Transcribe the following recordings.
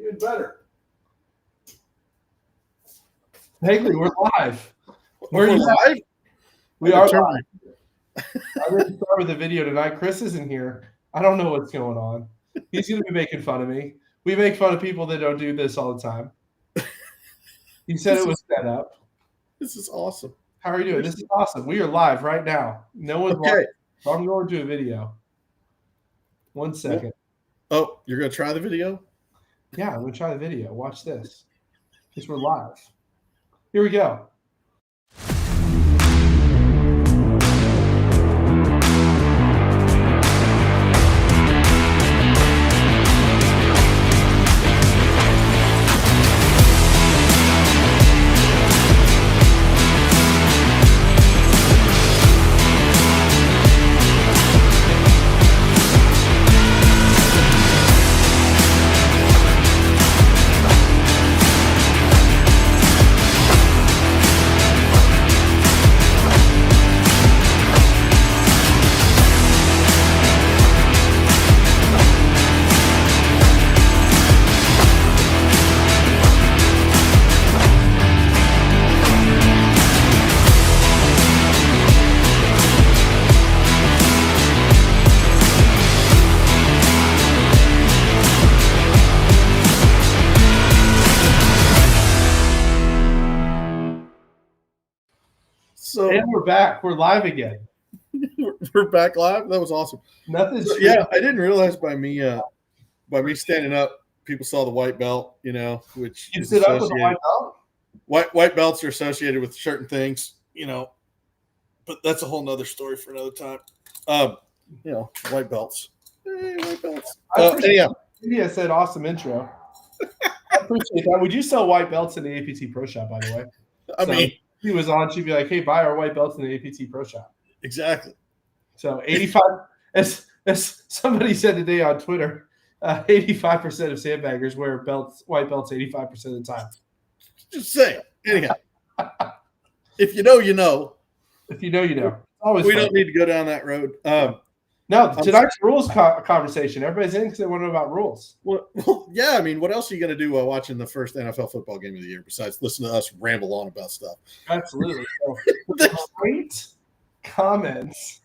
Even better. Fegley, we're live. We're live? We are live. I didn't start with the video tonight. Chris isn't here. I don't know what's going on. He's going to be making fun of me. We make fun of people that don't do this all the time. He said it was set up. This is awesome. How are you doing? This is awesome. We are live right now. No one's watching. So I'm going to a video. 1 second. Oh, you're going to try the video? Yeah, I'm going to try the video. Watch this. Because we're live. Here we go. And we're back. We're live again. We're back live. That was awesome. Nothing's yeah, I didn't realize by me standing up, people saw the white belt. Which you is stood up with a white belt. White belts are associated with certain things, but that's a whole nother story for another time. White belts. Hey, white belts. India said awesome intro. I appreciate that. Would you sell white belts in the APT Pro Shop, by the way? I mean, he was on, she'd be like, hey, buy our white belts in the APT Pro Shop. Exactly. So 85, as somebody said today on Twitter, 85% of sandbaggers wear white belts 85% of the time. Just saying. Anyhow, if you know, you know. If you know, you know. Always we don't need to go down that road. No, tonight's rules conversation. Everybody's in because they want to know about rules. Well, yeah. I mean, what else are you going to do while watching the first NFL football game of the year besides listen to us ramble on about stuff? Absolutely. So, great comments.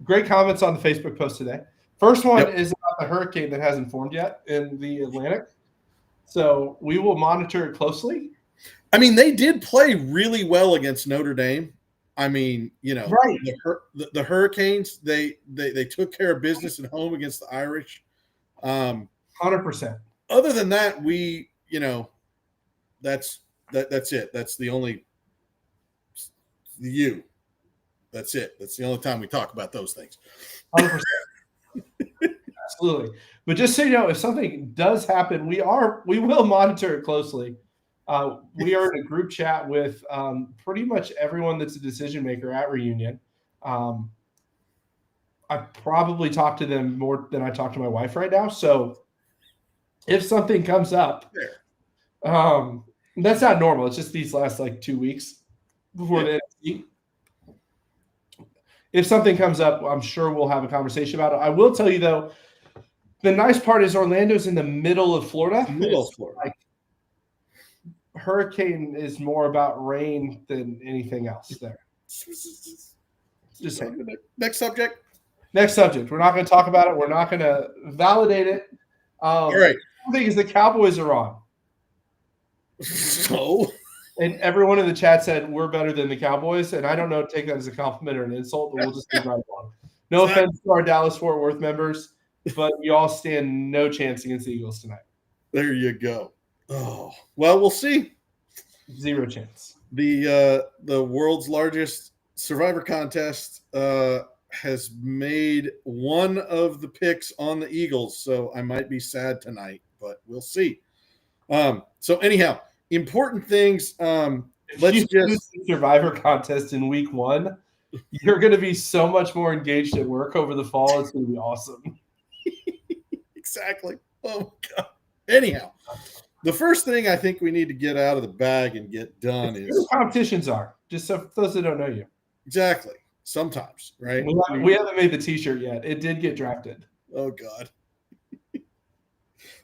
Great comments on the Facebook post today. First one is about the hurricane that hasn't formed yet in the Atlantic. So we will monitor it closely. I mean, they did play really well against Notre Dame. I mean, right. The Hurricanes, they took care of business at home against the Irish. 100%. Other than that, that's it. That's the only That's it. That's the only time we talk about those things. 100%. Absolutely. But just so you know, if something does happen, we will monitor it closely. We are in a group chat with pretty much everyone that's a decision maker at Reunion. I probably talk to them more than I talk to my wife right now. So if something comes up, that's not normal. It's just these last 2 weeks before the NFC. If something comes up, I'm sure we'll have a conversation about it. I will tell you, though, the nice part is Orlando's in the middle of Florida. Hurricane is more about rain than anything else there. Just saying. Next subject. We're not going to talk about it. We're not going to validate it. All right. The thing is, the Cowboys are on. So? And everyone in the chat said we're better than the Cowboys. And I don't know, take that as a compliment or an insult, but we'll just be right along. No offense to our Dallas-Fort Worth members, but you all stand no chance against the Eagles tonight. There you go. Oh, well, we'll see. 0 chance. The world's largest Survivor contest has made one of the picks on the Eagles, so I might be sad tonight, but we'll see. So anyhow, important things. Let's just Survivor contest in week 1. You're going to be so much more engaged at work over the fall. It's going to be awesome. Exactly. Oh my God. Anyhow, the first thing I think we need to get out of the bag and get done is competitions are just so for those that don't know you. Exactly. Sometimes, right? We haven't made the T-shirt yet. It did get drafted. Oh God.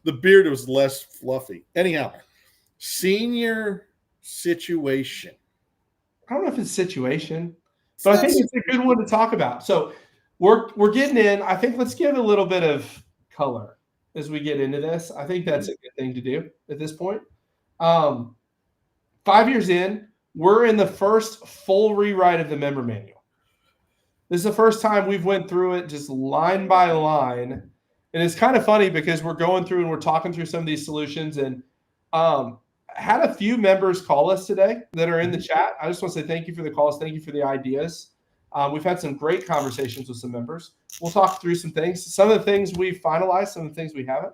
The beard was less fluffy. Anyhow, senior situation. I don't know if it's situation, but I think it's a good one to talk about. So we're getting in. I think let's give a little bit of color as we get into this. I think that's a good thing to do at this point. 5 years in, we're in the first full rewrite of the member manual. This is the first time we've went through it just line by line. And it's kind of funny because we're going through and we're talking through some of these solutions, and had a few members call us today that are in the chat. I just want to say thank you for the calls. Thank you for the ideas. We've had some great conversations with some members. We'll talk through some things. Some of the things we've finalized, some of the things we haven't.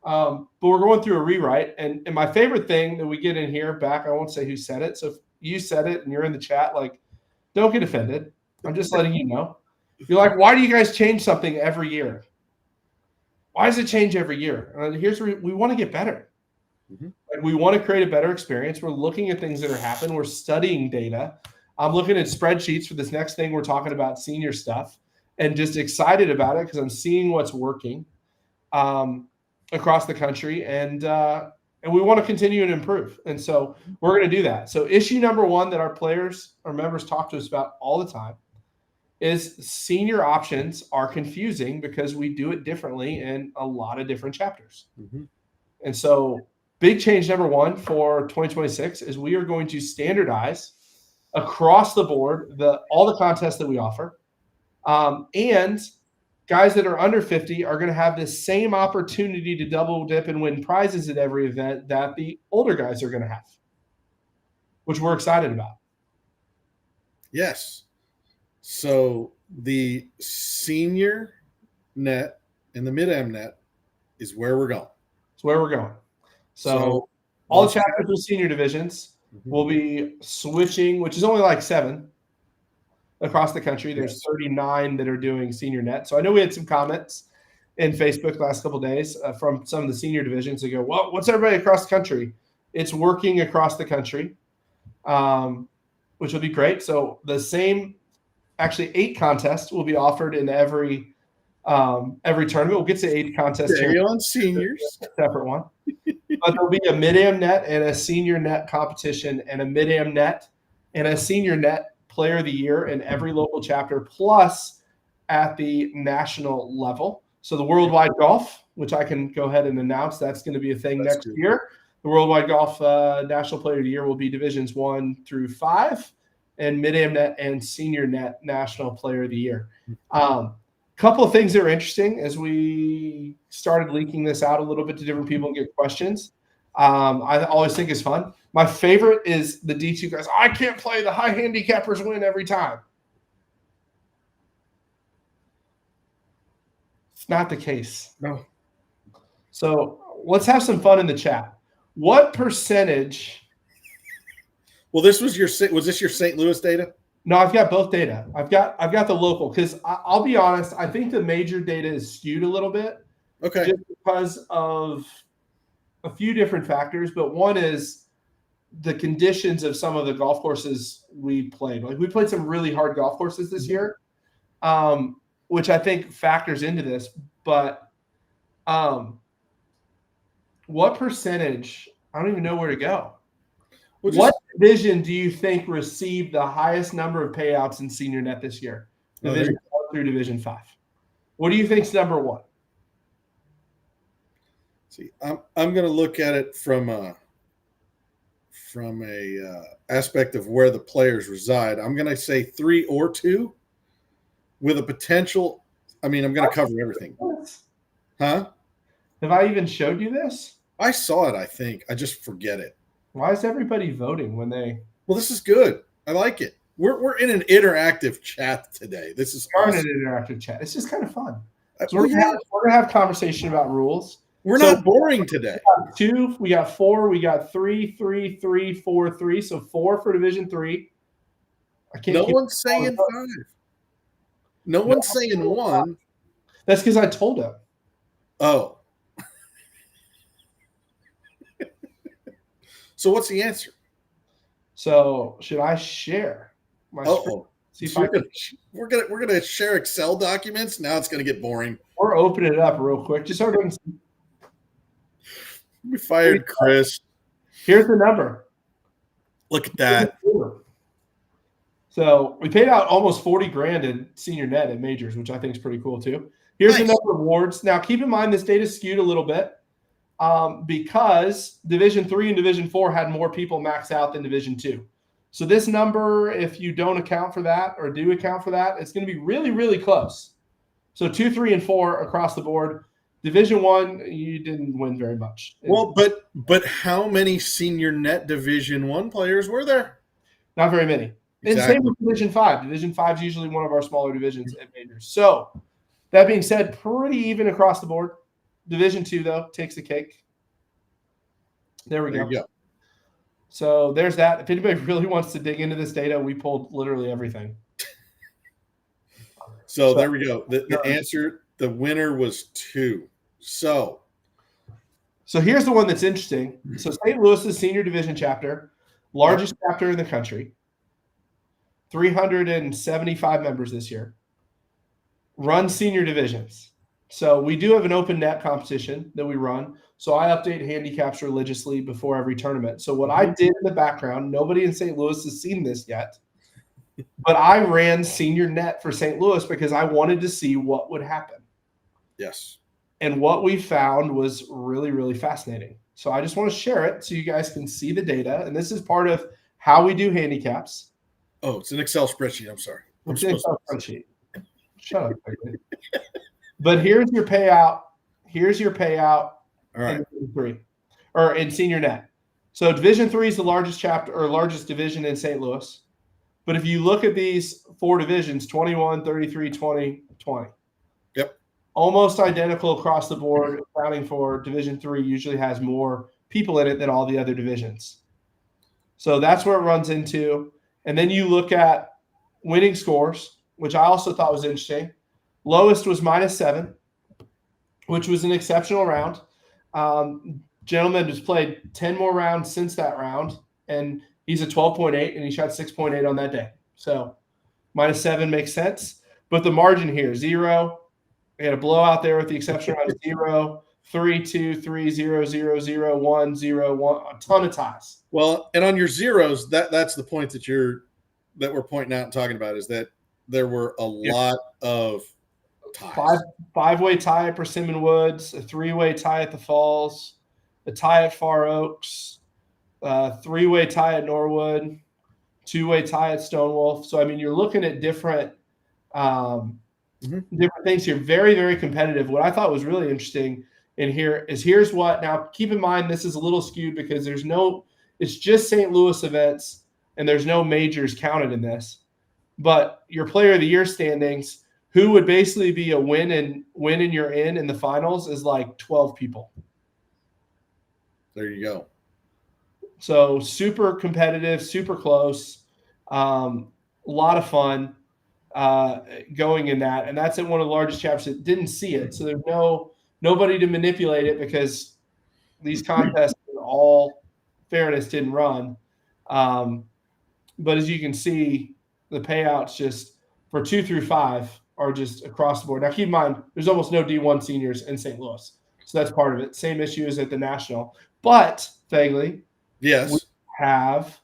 But we're going through a rewrite. And my favorite thing that we get in here back, I won't say who said it. So if you said it and you're in the chat, like, don't get offended. I'm just letting you know. You're like, why do you guys change something every year? Why does it change every year? Here's where we want to get better. Like, we want to create a better experience. We're looking at things that are happening. We're studying data. I'm looking at spreadsheets for this next thing we're talking about, senior stuff, and just excited about it because I'm seeing what's working across the country, and we want to continue and improve. And so we're going to do that. So issue number one that our players or members talk to us about all the time is senior options are confusing because we do it differently in a lot of different chapters. And so big change number one for 2026 is we are going to standardize across the board all the contests that we offer. And guys that are under 50 are going to have the same opportunity to double dip and win prizes at every event that the older guys are going to have, which we're excited about. Yes. So the senior net and the mid-am net is where we're going. It's where we're going. So all the chapters with senior divisions will be switching, which is only like 7 across the country. There's 39 that are doing senior net. So I know we had some comments in Facebook the last couple of days from some of the senior divisions that go, well, what's everybody across the country? It's working across the country, which will be great. So the same, actually 8 contests will be offered in every tournament. We'll get to 8 contests here on seniors, a separate one. But there'll be a mid-am net and a senior net competition, and a mid-am net and a senior net player of the year in every local chapter, plus at the national level. So the Worldwide Golf, which I can go ahead and announce, that's going to be a thing next year. The Worldwide Golf National Player of the Year will be Divisions 1 through 5, and mid-am net and senior net National Player of the Year. Couple of things that are interesting as we started leaking this out a little bit to different people and get questions. I always think is fun. My favorite is the D2 guys. I can't play. The high handicappers win every time. It's not the case. No. So let's have some fun in the chat. What percentage? Well, was this your St. Louis data? No, I've got both data. I've got the local, because I'll be honest, I think the major data is skewed a little bit. Okay. Just because of a few different factors, but one is the conditions of some of the golf courses we played. Like, we played some really hard golf courses this year, which I think factors into this. But what percentage? I don't even know where to go. What division do you think received the highest number of payouts in senior net this year? Division 4 through Division 5. What do you think's number one? See, I'm going to look at it from a aspect of where the players reside. I'm going to say 3 or 2 with a potential. I mean, I'm going to cover everything. Huh? Have I even showed you this? I saw it, I think. I just forget it. Why is everybody voting when they? Well, this is good. I like it. We're in an interactive chat today. This is awesome. An interactive chat. It's just kind of fun. So we're gonna have conversation about rules. We're not boring today. We got 4, we got 3, 3, 3, 4, 3. So 4 for Division 3. No one's saying 5. No one's saying 1. That's because I told him. Oh. So what's the answer? So should I share my screen? See if we're gonna share Excel documents. Now it's gonna get boring. We're opening it up real quick. Just so everyone can see. We fired Chris. Here's the number. Look at that. So we paid out almost 40 grand in senior net at majors, which I think is pretty cool too. Here's the number of awards. Now, keep in mind this data is skewed a little bit because Division III and Division IV had more people max out than Division II. So this number, if you don't account for that or do account for that, it's going to be really, really close. So 2, 3, and 4 across the board. Division I, you didn't win very much. Well, but how many senior net Division I players were there? Not very many. Exactly. And same with Division V. Division V is usually one of our smaller divisions at majors. So that being said, pretty even across the board. Division II, though, takes the cake. There we go. So there's that. If anybody really wants to dig into this data, we pulled literally everything. So there we go. The answer, the winner was 2. So here's the one that's interesting. So St. Louis's senior division chapter, largest chapter in the country, 375 members this year, run senior divisions. So we do have an open net competition that we run. So I update handicaps religiously before every tournament. So what I did in the background, nobody in St. Louis has seen this yet, but I ran senior net for St. Louis because I wanted to see what would happen. Yes. And what we found was really, really fascinating. So I just want to share it so you guys can see the data. And this is part of how we do handicaps. Oh, it's an Excel spreadsheet. I'm sorry. It's an Excel spreadsheet. Shut up. But here's your payout. Here's your payout. All right. In senior net. So Division III is the largest chapter or largest division in St. Louis. But if you look at these 4 divisions, 21, 33, 20, 20. Yep. Almost identical across the board, accounting for Division III usually has more people in it than all the other divisions. So that's where it runs into. And then you look at winning scores, which I also thought was interesting. Lowest was -7, which was an exceptional round. Gentleman has played 10 more rounds since that round, and he's a 12.8, and he shot 6.8 on that day. So -7 makes sense. But the margin here, 0. We had a blowout there with the exception round of 0, 3, 2, 3, 0, 0, 0, 1, 0, 1, a ton of ties. Well, and on your zeros, that's the point that we're pointing out and talking about is that there were a lot of ties. Five-way tie at Persimmon Woods, a 3-way tie at the Falls, a tie at Far Oaks, a 3-way tie at Norwood, 2-way tie at Stonewolf. So, I mean, you're looking at different different things here. Very, very competitive. What I thought was really interesting in here is here's what. Now, keep in mind this is a little skewed because it's just St. Louis events and there's no majors counted in this. But your Player of the Year standings, who would basically be a win and you're in the finals, is like 12 people. There you go. So super competitive, super close, a lot of fun going in that. And that's at one of the largest chapters that didn't see it. So there's nobody to manipulate it because these contests, in all fairness, didn't run. But as you can see, the payouts just for 2 through 5 are just across the board. Now, keep in mind, there's almost no D1 seniors in St. Louis. So that's part of it. Same issue as at the National. But, Fegley, yes, we have.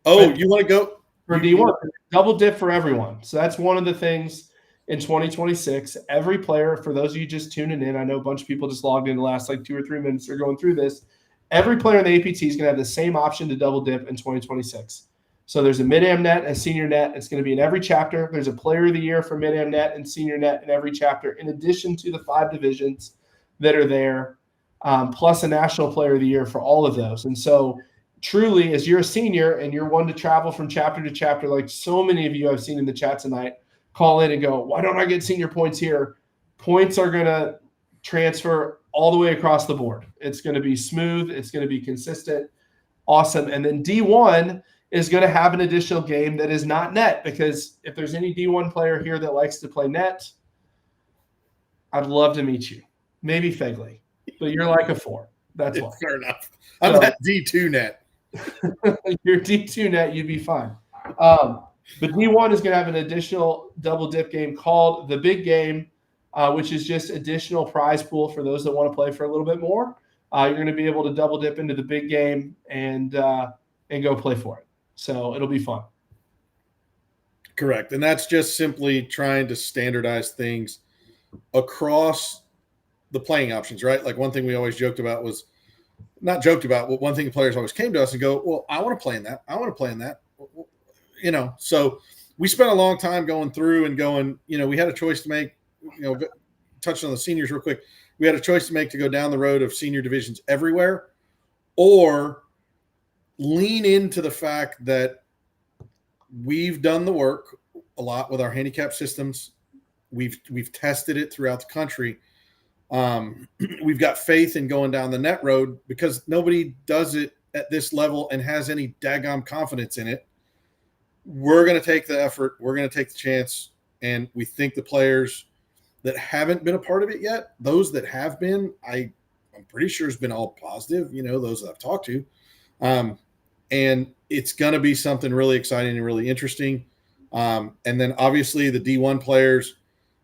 Oh, you want to go? For D1, double dip for everyone. So that's one of the things in 2026. Every player, for those of you just tuning in, I know a bunch of people just logged in the last 2 or 3 minutes are going through this. Every player in the APT is going to have the same option to double dip in 2026. So there's a mid-am net and senior net. It's going to be in every chapter. There's a player of the year for mid-am net and senior net in every chapter, in addition to the 5 divisions that are there, plus a national player of the year for all of those. And so truly, as you're a senior and you're one to travel from chapter to chapter, like so many of you I've seen in the chat tonight, call in and go, why don't I get senior points here? Points are going to transfer all the way across the board. It's going to be smooth. It's going to be consistent. Awesome. And then D1 is going to have an additional game that is not net, because if there's any D1 player here that likes to play net, I'd love to meet you. Maybe Fegley, but you're like a 4. That's why. Fair enough. I'm at D2 net. Your D2 net, you'd be fine. But D1 is going to have an additional double dip game called the Big Game. which is just additional prize pool for those that want to play for a little bit more. You're going to be able to double dip into the big game and go play for it. So it'll be fun. Correct. And that's just simply trying to standardize things across the playing options, right? Like one thing we always joked about was not joked about, but one thing players always came to us and go, well, I want to play in that. I want to play in that. So we spent a long time going through and going, we had a choice to make, touching on the seniors real quick. We had a choice to make to go down the road of senior divisions everywhere or lean into the fact that we've done the work a lot with our handicap systems. We've tested it throughout the country. We've got faith in going down the net road because nobody does it at this level and has any daggum confidence in it. We're going to take the effort. We're going to take the chance. And we think the players that haven't been a part of it yet, those that have been, I'm pretty sure has been all positive, those that I've talked to. And it's going to be something really exciting and really interesting. And then obviously the D1 players,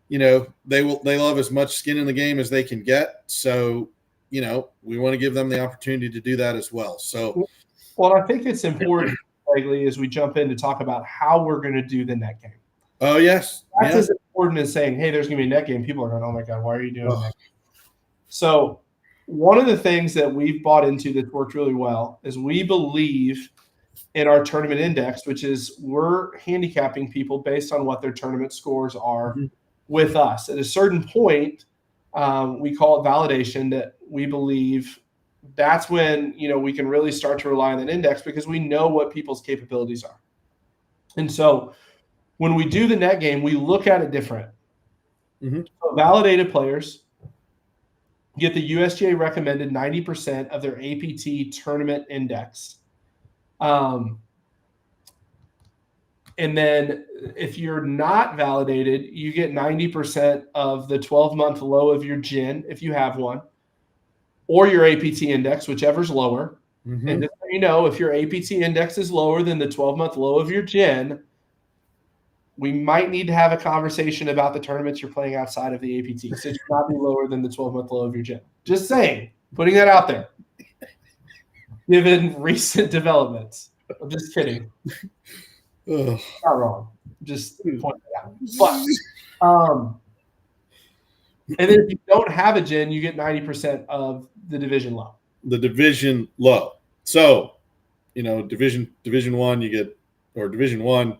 they love as much skin in the game as they can get. So, we want to give them the opportunity to do that as well. So, well, I think it's important, Fegley, as we jump in to talk about how we're going to do the net game. Oh, yes. That's as important as saying, hey, there's going to be a net game. People are going, oh my God, why are you doing that? So one of the things that we've bought into that's worked really well is we believe in our tournament index, which is we're handicapping people based on what their tournament scores are with us. At a certain point, we call it validation, that we believe that's when, we can really start to rely on that index because we know what people's capabilities are. And so when we do the net game, we look at it different. So validated players get the USGA recommended 90% of their APT tournament index. And then if you're not validated, you get 90% of the 12-month low of your GIN, if you have one, or your APT index, whichever's lower. And just so if your APT index is lower than the 12-month low of your GIN, we might need to have a conversation about the tournaments you're playing outside of the APT. So it should not be lower than the 12-month low of your GIN. Just saying, putting that out there. Given recent developments. I'm just kidding. Not wrong. Just pointing it out. But and then if you don't have a GIN, you get 90% of the division low. The division low. So, division one, you get, or division one,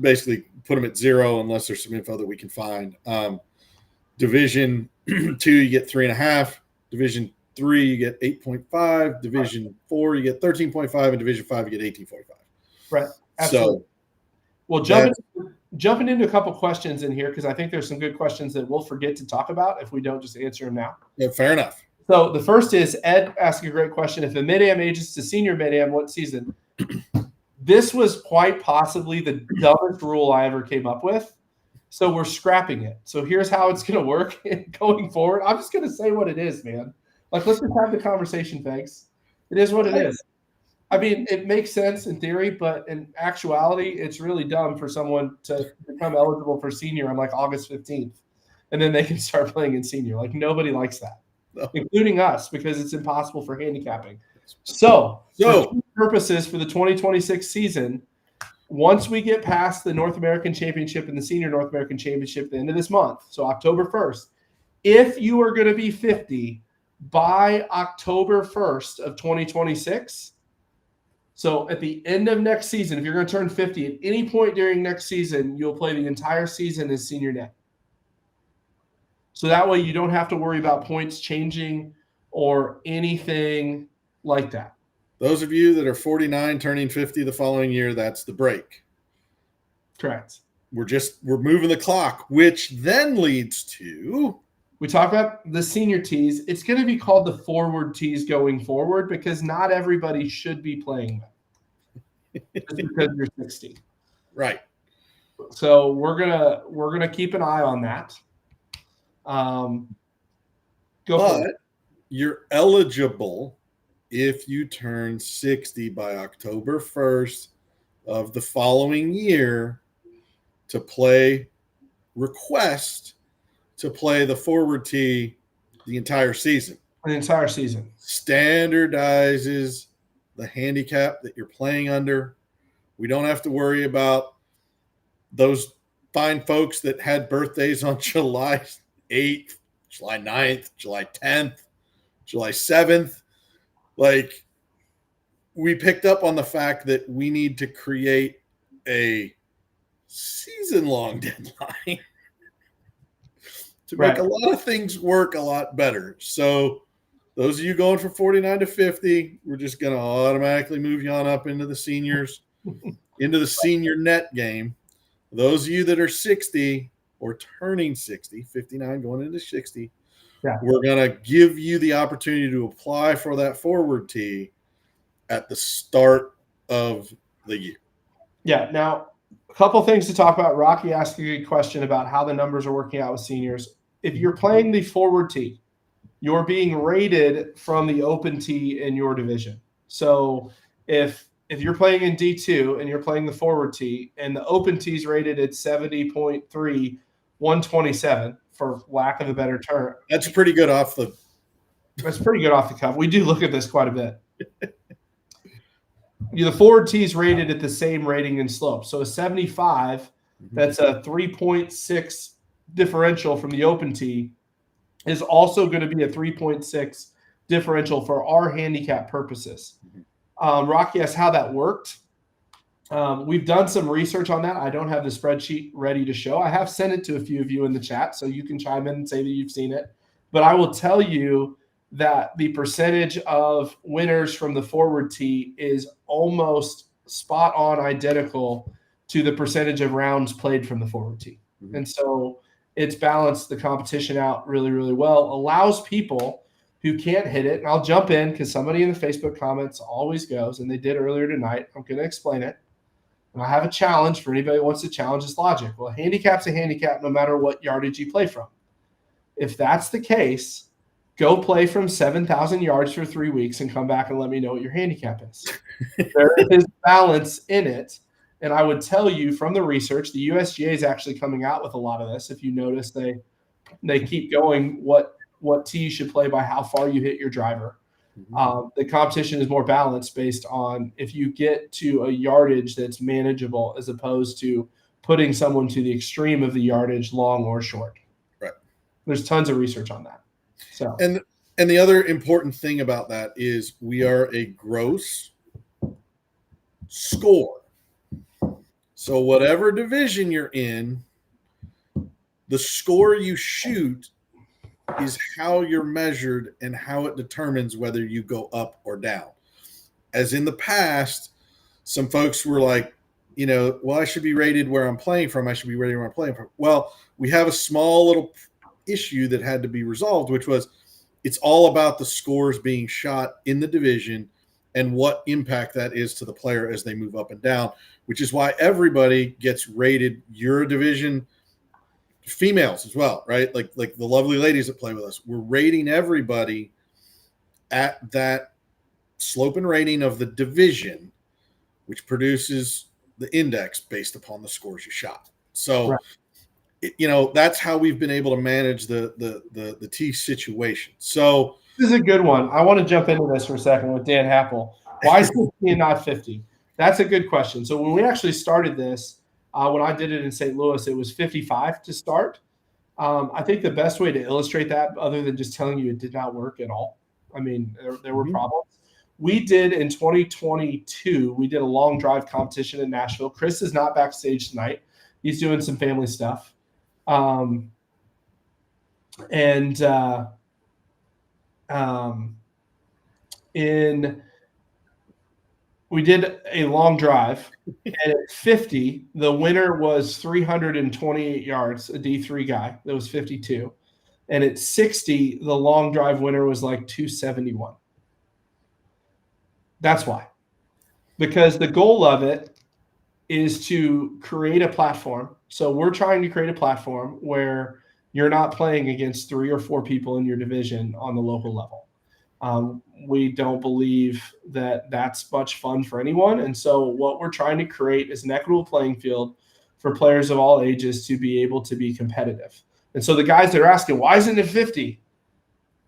basically put them at 0 unless there's some info that we can find. Division 2, you get 3.5. Division 3, you get 8.5. Division 4, you get 13.5. And Division 5, you get 18.5. Right. Absolutely. So, well, jumping into a couple questions in here, because I think there's some good questions that we'll forget to talk about if we don't just answer them now. Yeah, fair enough. So the first is Ed asking a great question. If a mid-am ages to senior mid-am, what season? This was quite possibly the dumbest rule I ever came up with. So we're scrapping it. So here's how it's going to work going forward. I'm just going to say what it is, man. Let's just have the conversation, Fegs. It is what it is. I mean, it makes sense in theory, but in actuality, it's really dumb for someone to become eligible for senior on August 15th. And then they can start playing in senior. Nobody likes that, including us, because it's impossible for handicapping. So for purposes for the 2026 season, once we get past the North American Championship and the Senior North American Championship at the end of this month, so October 1st, if you are going to be 50 by October 1st of 2026, so at the end of next season, if you're going to turn 50 at any point during next season, you'll play the entire season as senior net. So that way you don't have to worry about points changing or anything like that. Those of you that are 49 turning 50 the following year, that's the break. Correct. We're moving the clock, which then leads to, we talk about the senior tees. It's going to be called the forward tees going forward because not everybody should be playing them just because you're 60. Right. So we're gonna keep an eye on that. Go for it. You're eligible if you turn 60 by October 1st of the following year to play request to play the forward tee the entire season. The entire season. Standardizes the handicap that you're playing under. We don't have to worry about those fine folks that had birthdays on July 8th, July 9th, July 10th, July 7th. Like, we picked up on the fact that we need to create a season-long deadline to make a lot of things work a lot better. So those of you going from 49 to 50, we're just going to automatically move you on up into the seniors, into the senior net game. Those of you that are 60 or turning 60, 59 going into 60, we're going to give you the opportunity to apply for that forward tee at the start of the year. Yeah. Now, a couple things to talk about. Rocky asked a good question about how the numbers are working out with seniors. If you're playing the forward tee, you're being rated from the open tee in your division. So if you're playing in D2 and you're playing the forward tee and the open tee is rated at 70.3, 127, for lack of a better term. That's pretty good off the cuff. We do look at this quite a bit. The forward tee is rated at the same rating and slope. So a 75, that's a 3.6 differential from the open tee, is also going to be a 3.6 differential for our handicap purposes. Rocky asked how that worked. We've done some research on that. I don't have the spreadsheet ready to show. I have sent it to a few of you in the chat, so you can chime in and say that you've seen it. But I will tell you that the percentage of winners from the forward tee is almost spot on identical to the percentage of rounds played from the forward tee. And so it's balanced the competition out really, really well, allows people who can't hit it. And I'll jump in because somebody in the Facebook comments always goes, and they did earlier tonight. I'm going to explain it. And I have a challenge for anybody who wants to challenge this logic. Well, a handicap's a handicap no matter what yardage you play from. If that's the case, go play from 7,000 yards for 3 weeks and come back and let me know what your handicap is. There is balance in it. And I would tell you from the research, the USGA is actually coming out with a lot of this. If you notice, they keep going what tee you should play by how far you hit your driver. The competition is more balanced based on if you get to a yardage that's manageable as opposed to putting someone to the extreme of the yardage, long or short. Right. There's tons of research on that. So and the other important thing about that is we are a gross score. So whatever division you're in, the score you shoot is how you're measured and how it determines whether you go up or down. As in the past, some folks were like, well, I should be rated where I'm playing from. I should be rated where I'm playing from. Well, we have a small little issue that had to be resolved, which was it's all about the scores being shot in the division and what impact that is to the player as they move up and down, which is why everybody gets rated your division, females as well, right? Like the lovely ladies that play with us. We're rating everybody at that slope and rating of the division, which produces the index based upon the scores you shot. So, right. That's how we've been able to manage the tee situation. So this is a good one. I want to jump into this for a second with Dan Happel. Why 60 and not 50? That's a good question. So when we actually started this, when I did it in St. Louis, it was 55 to start. I think the best way to illustrate that, other than just telling you it did not work at all, I mean, there were problems. We did in 2022, we did a long drive competition in Nashville. Chris is not backstage tonight. He's doing some family stuff. We did a long drive, and at 50, the winner was 328 yards, a D3 guy. That was 52. And at 60, the long drive winner was like 271. That's why. Because the goal of it is to create a platform. So we're trying to create a platform where you're not playing against 3 or 4 people in your division on the local level. We don't believe that that's much fun for anyone. And so what we're trying to create is an equitable playing field for players of all ages to be able to be competitive. And so the guys that are asking, why isn't it 50?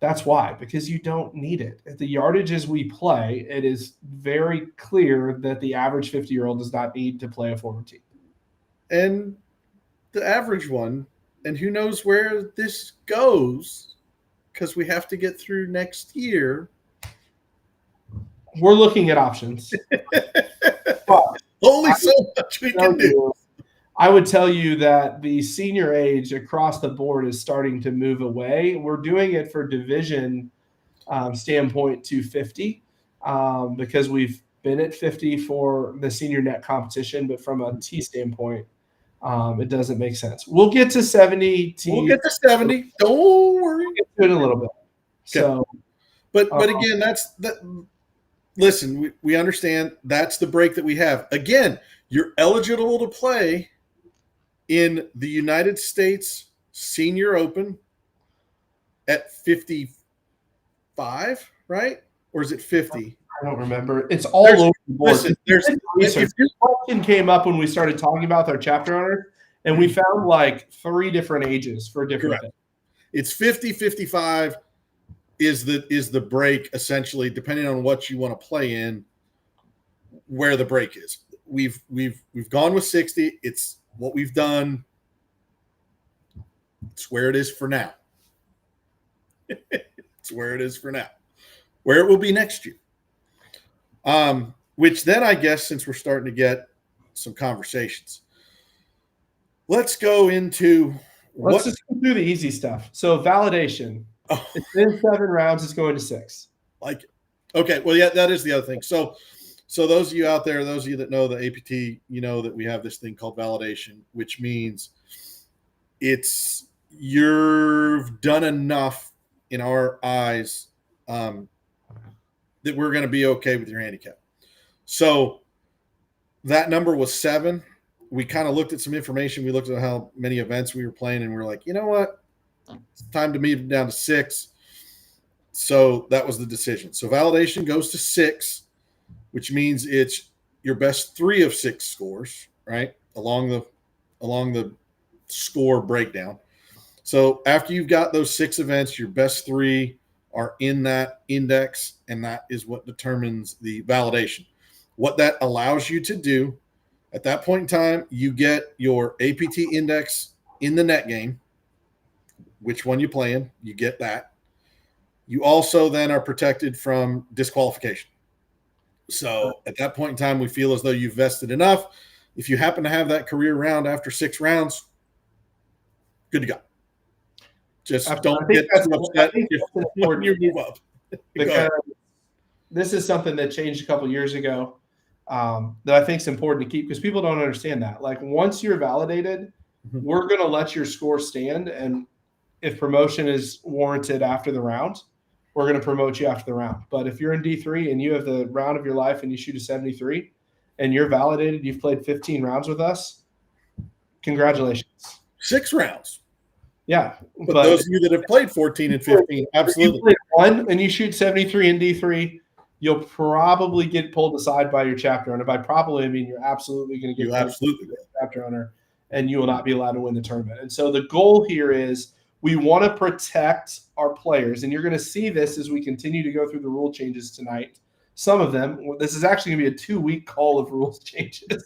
That's why, because you don't need it. At the yardages we play, it is very clear that the average 50-year-old does not need to play a former team. And the average one, and who knows where this goes, because we have to get through next year. We're looking at options. Only so much we can do. I would tell you that the senior age across the board is starting to move away. We're doing it for division standpoint to 50 because we've been at 50 for the senior net competition, but from a T standpoint, it doesn't make sense. We'll get to 70 T. We'll get to 70. Don't worry. We'll get to it in a little bit. Okay. So, but again, that's that. Listen, we understand that's the break that we have. Again, you're eligible to play in the United States Senior Open at 55, right? Or is it 50? I don't remember. It's all over the board. Listen, this question came up when we started talking about our chapter owners, and we found like 3 different ages for different things. It's 50, 55 is the break, essentially, depending on what you want to play in, where the break is. We've gone with 60. It's what we've done. It's where it is for now. It's where it is for now. Where it will be next year. Which then, I guess, since we're starting to get some conversations, let's go into let's just go through the easy stuff. So validation. It's been 7 rounds. It's going to 6. Like, okay, well, yeah, that is the other thing. So those of you out there, those of you that know the APT, you know that we have this thing called validation, which means it's you've done enough in our eyes that we're going to be okay with your handicap. So that number was 7. We kind of looked at some information. We looked at how many events we were playing, and we were like, you know what? It's time to move down to 6. So that was the decision. So validation goes to 6, which means it's your best 3 of 6 scores, right? Along the score breakdown. So after you've got those 6 events, your best 3 are in that index, and that is what determines the validation. What that allows you to do at that point in time, you get your APT index in the net game. Which one you playing, you get that. You also then are protected from disqualification. So at that point in time, we feel as though you've vested enough. If you happen to have that career round after 6 rounds, good to go. Just don't get too upset when you move up. Because this is something that changed a couple of years ago that I think is important to keep, because people don't understand that. Like, once you're validated, we're going to let your score stand, and if promotion is warranted after the round, we're going to promote you after the round. But if you're in D3 and you have the round of your life and you shoot a 73 and you're validated, you've played 15 rounds with us, congratulations. 6 rounds. Yeah. But those of you that have played 14 and 15, absolutely. If you play 1 and you shoot 73 in D3, you'll probably get pulled aside by your chapter owner. By probably, I mean you're absolutely going to get pulled aside by your chapter owner, and you will not be allowed to win the tournament. And so the goal here is we want to protect our players, and you're going to see this as we continue to go through the rule changes tonight. Some of them, this is actually going to be a 2-week call of rules changes.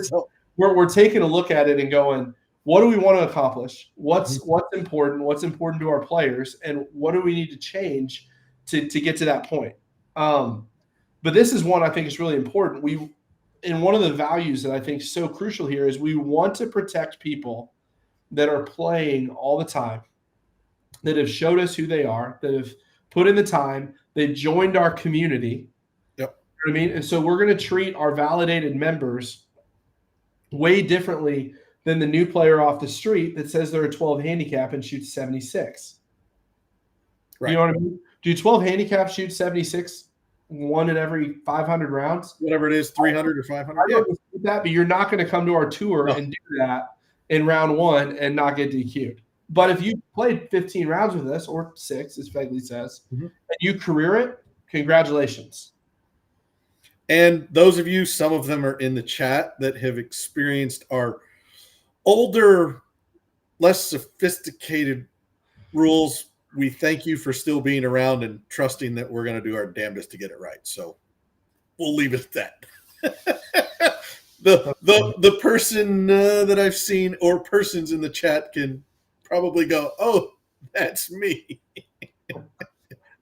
So we're taking a look at it and going, what do we want to accomplish? What's important? What's important to our players? And what do we need to change to get to that point? But this is one I think is really important. And one of the values that I think is so crucial here is we want to protect people that are playing all the time, that have showed us who they are, that have put in the time, they've joined our community. Yep. You know what I mean? And so we're going to treat our validated members way differently than the new player off the street that says they're a 12 handicap and shoots 76. Right. You know what I mean? Do 12 handicaps shoot 76 1 in every 500 rounds? Whatever it is, 300 or 500. Yeah. That, but you're not going to come to our tour and do that in round 1 and not get DQ'd. But if you played 15 rounds with us, or 6, as Fegley says, and you career it, congratulations. And those of you, some of them are in the chat, that have experienced our older less sophisticated rules, we thank you for still being around and trusting that we're going to do our damnedest to get it right. So we'll leave it at that. the person that I've seen or persons in the chat can probably go, oh, that's me.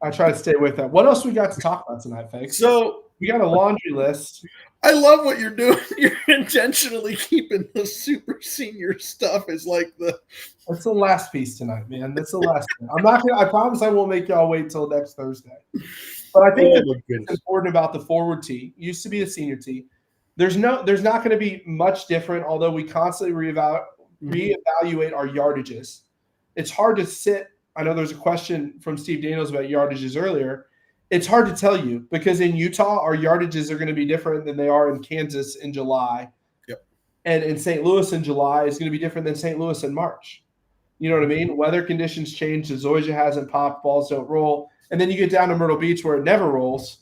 I try to stay with that. What else we got to talk about tonight, folks? So we got a laundry list. I love what you're doing. You're intentionally keeping the super senior stuff as like That's the last piece tonight, man. That's the last thing. I'm not gonna. I promise I won't make y'all wait till next Thursday. But I think what's important about the forward tee used to be the senior tee. There's not going to be much different, although we constantly reevaluate our yardages. It's hard to sit. I know there's a question from Steve Daniels about yardages earlier. It's hard to tell you because in Utah, our yardages are going to be different than they are in Kansas in July. Yep. And in St. Louis in July is going to be different than St. Louis in March. You know what I mean? Weather conditions change. The Zoysia hasn't popped. Balls don't roll. And then you get down to Myrtle Beach where it never rolls,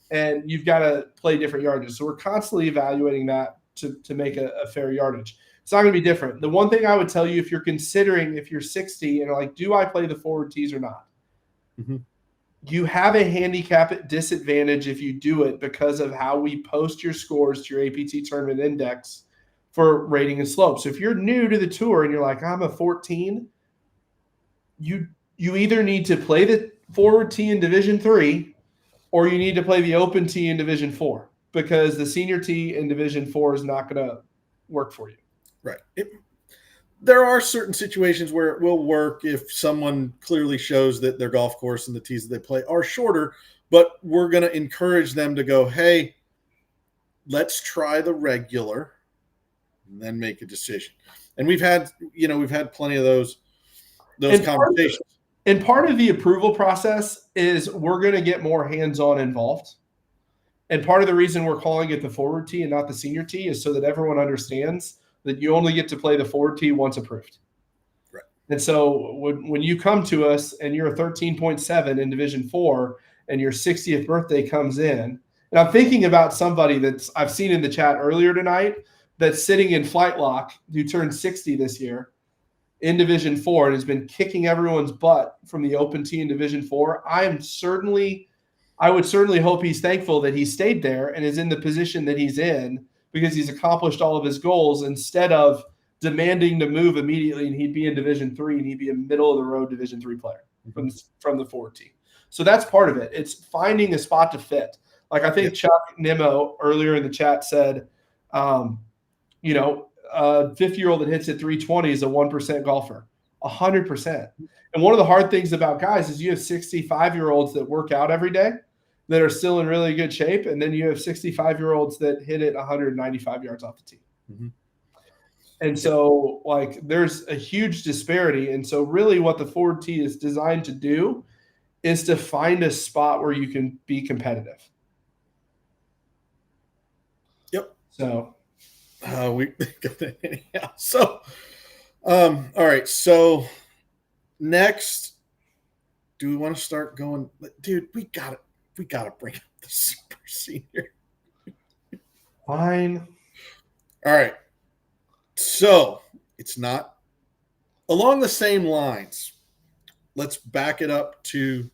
and you've got to play different yardages. So we're constantly evaluating that to make a fair yardage. It's not going to be different. The one thing I would tell you, if you're considering, if you're 60 and are like, do I play the forward tees or not? Mm-hmm. You have a handicap disadvantage if you do it because of how we post your scores to your APT tournament index for rating and slope. So if you're new to the tour and you're like, I'm a 14, you either need to play the forward tee in Division 3 or you need to play the open tee in Division 4 because the senior tee in Division 4 is not going to work for you. Right. There are certain situations where it will work if someone clearly shows that their golf course and the tees that they play are shorter, but we're going to encourage them to go, hey, let's try the regular and then make a decision. And we've had plenty of those conversations. And part of the approval process is we're going to get more hands-on involved. And part of the reason we're calling it the forward tee and not the senior tee is so that everyone understands that you only get to play the forward tee once approved. Right. And so when you come to us and you're a 13.7 in Division 4 and your 60th birthday comes in, and I'm thinking about somebody that's I've seen in the chat earlier tonight that's sitting in Flight Lock who turned 60 this year in Division 4 and has been kicking everyone's butt from the open tee in Division 4. I would certainly hope he's thankful that he stayed there and is in the position that he's in because he's accomplished all of his goals instead of demanding to move immediately and he'd be in Division 3 and he'd be a middle-of-the-road Division 3 player from the forward tee. So that's part of it. It's finding a spot to fit. Like I think Chuck Nimmo earlier in the chat said, a 50-year-old that hits at 320 is a 1% golfer, 100%. And one of the hard things about guys is you have 65-year-olds that work out every day that are still in really good shape. And then you have 65-year-olds that hit it 195 yards off the tee. Mm-hmm. And so there's a huge disparity. And so really what the forward tee is designed to do is to find a spot where you can be competitive. Yep. So all right. So next, do we want to start going, dude, we gotta bring up the super senior. Fine. All right. So it's not along the same lines. Let's back it up to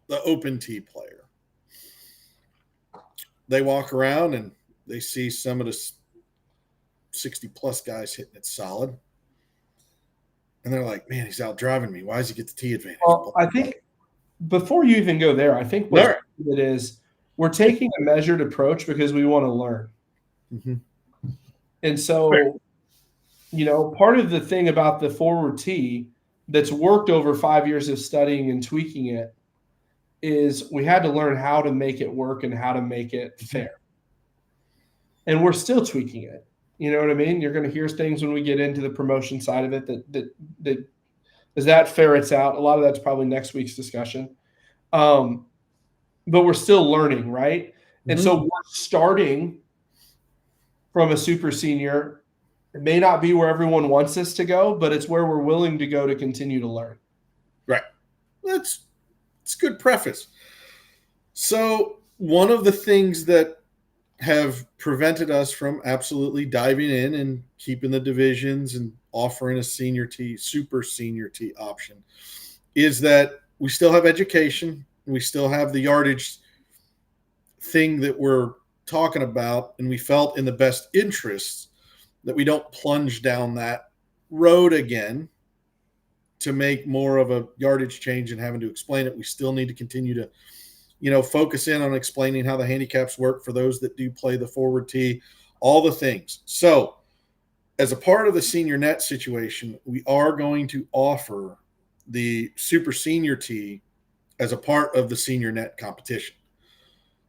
the open tee player. They walk around and they see some of the 60-plus guys hitting it solid. And they're like, man, he's out driving me. Why does he get the tee advantage? Well, I think before you even go there, I think what it is, we're taking a measured approach because we want to learn. Mm-hmm. And so, part of the thing about the forward tee that's worked over 5 years of studying and tweaking it is we had to learn how to make it work and how to make it fair. And we're still tweaking it. You know what I mean? You're going to hear things when we get into the promotion side of it that as that ferrets out. A lot of that's probably next week's discussion. But we're still learning, right? Mm-hmm. And so we're starting from a super senior. It may not be where everyone wants us to go, but it's where we're willing to go to continue to learn. Right. It's a good preface. So one of the things that have prevented us from absolutely diving in and keeping the divisions and offering a senior T, super senior T option is that we still have education. We still have the yardage thing that we're talking about. And we felt in the best interests that we don't plunge down that road again to make more of a yardage change and having to explain it. We still need to continue to focus in on explaining how the handicaps work for those that do play the forward tee, all the things. So as a part of the senior net situation, we are going to offer the super senior tee as a part of the senior net competition.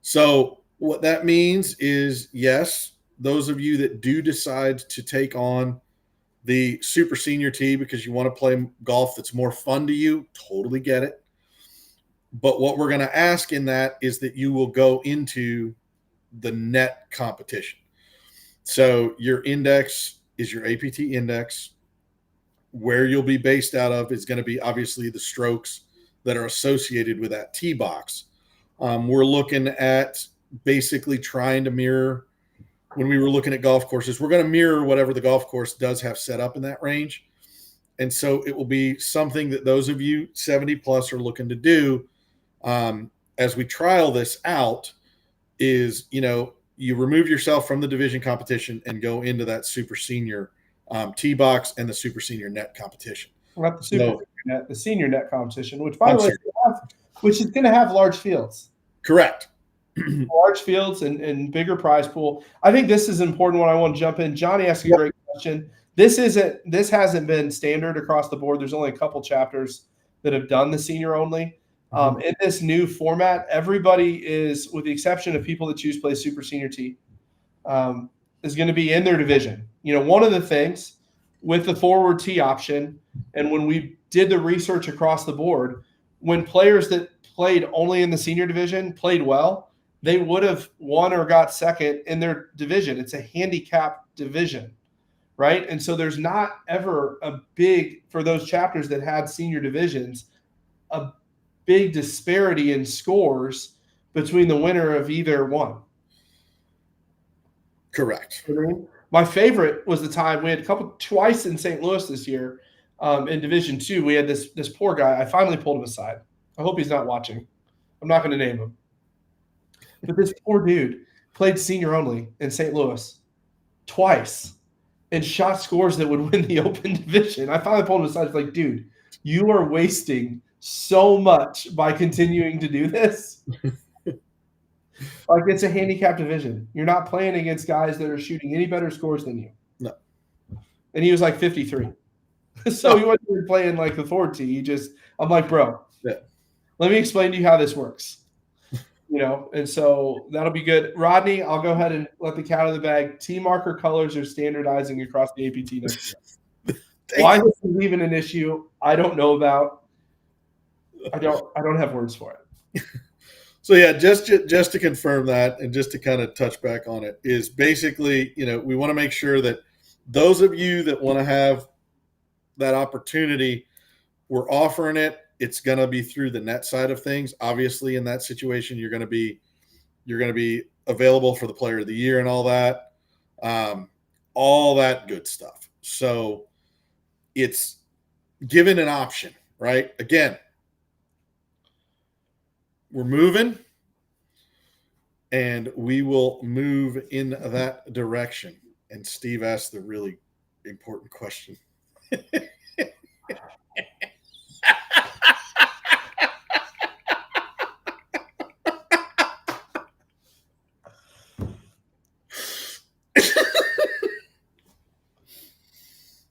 So what that means is, yes, those of you that do decide to take on the super senior tee because you want to play golf that's more fun to you, totally get it. But what we're going to ask in that is that you will go into the net competition. So your index is your APT index. Where you'll be based out of is going to be obviously the strokes that are associated with that tee box. We're looking at basically trying to mirror, when we were looking at golf courses, we're going to mirror whatever the golf course does have set up in that range. And so it will be something that those of you 70 plus are looking to do as we trial this out is, you remove yourself from the division competition and go into that super senior tee box and the super senior net competition. Not the super senior net, the senior net competition, which by the way, which is going to have large fields. Correct. Large fields and bigger prize pool. I think this is an important one. I want to jump in. Johnny asked a great question. This hasn't been standard across the board. There's only a couple chapters that have done the senior only. In this new format, everybody is, with the exception of people that choose to play super senior tee, is going to be in their division. One of the things with the forward tee option, and when we did the research across the board, when players that played only in the senior division played well, they would have won or got second in their division. It's a handicap division, right? And so there's not ever for those chapters that had senior divisions, a big disparity in scores between the winner of either one. Correct. My favorite was the time we had twice in St. Louis this year in Division II. We had this poor guy. I finally pulled him aside. I hope he's not watching. I'm not going to name him. But this poor dude played senior only in St. Louis twice and shot scores that would win the open division. I finally pulled him aside. It's like, dude, you are wasting so much by continuing to do this. Like, it's a handicap division. You're not playing against guys that are shooting any better scores than you. No. And he was like 53. So he wasn't even playing like the forward tee. I'm like, bro, let me explain to you how this works. And so that'll be good. Rodney, I'll go ahead and let the cat out of the bag. Tee marker colors are standardizing across the APT next year. Why this is even an issue, I don't know about. I don't have words for it. So yeah, just to confirm that, and just to kind of touch back on it, is basically, we want to make sure that those of you that want to have that opportunity, we're offering it. It's going to be through the net side of things. Obviously, in that situation, you're going to be available for the player of the year and all that good stuff. So it's given an option, right? Again, we're moving, and we will move in that direction. And Steve asked the really important question.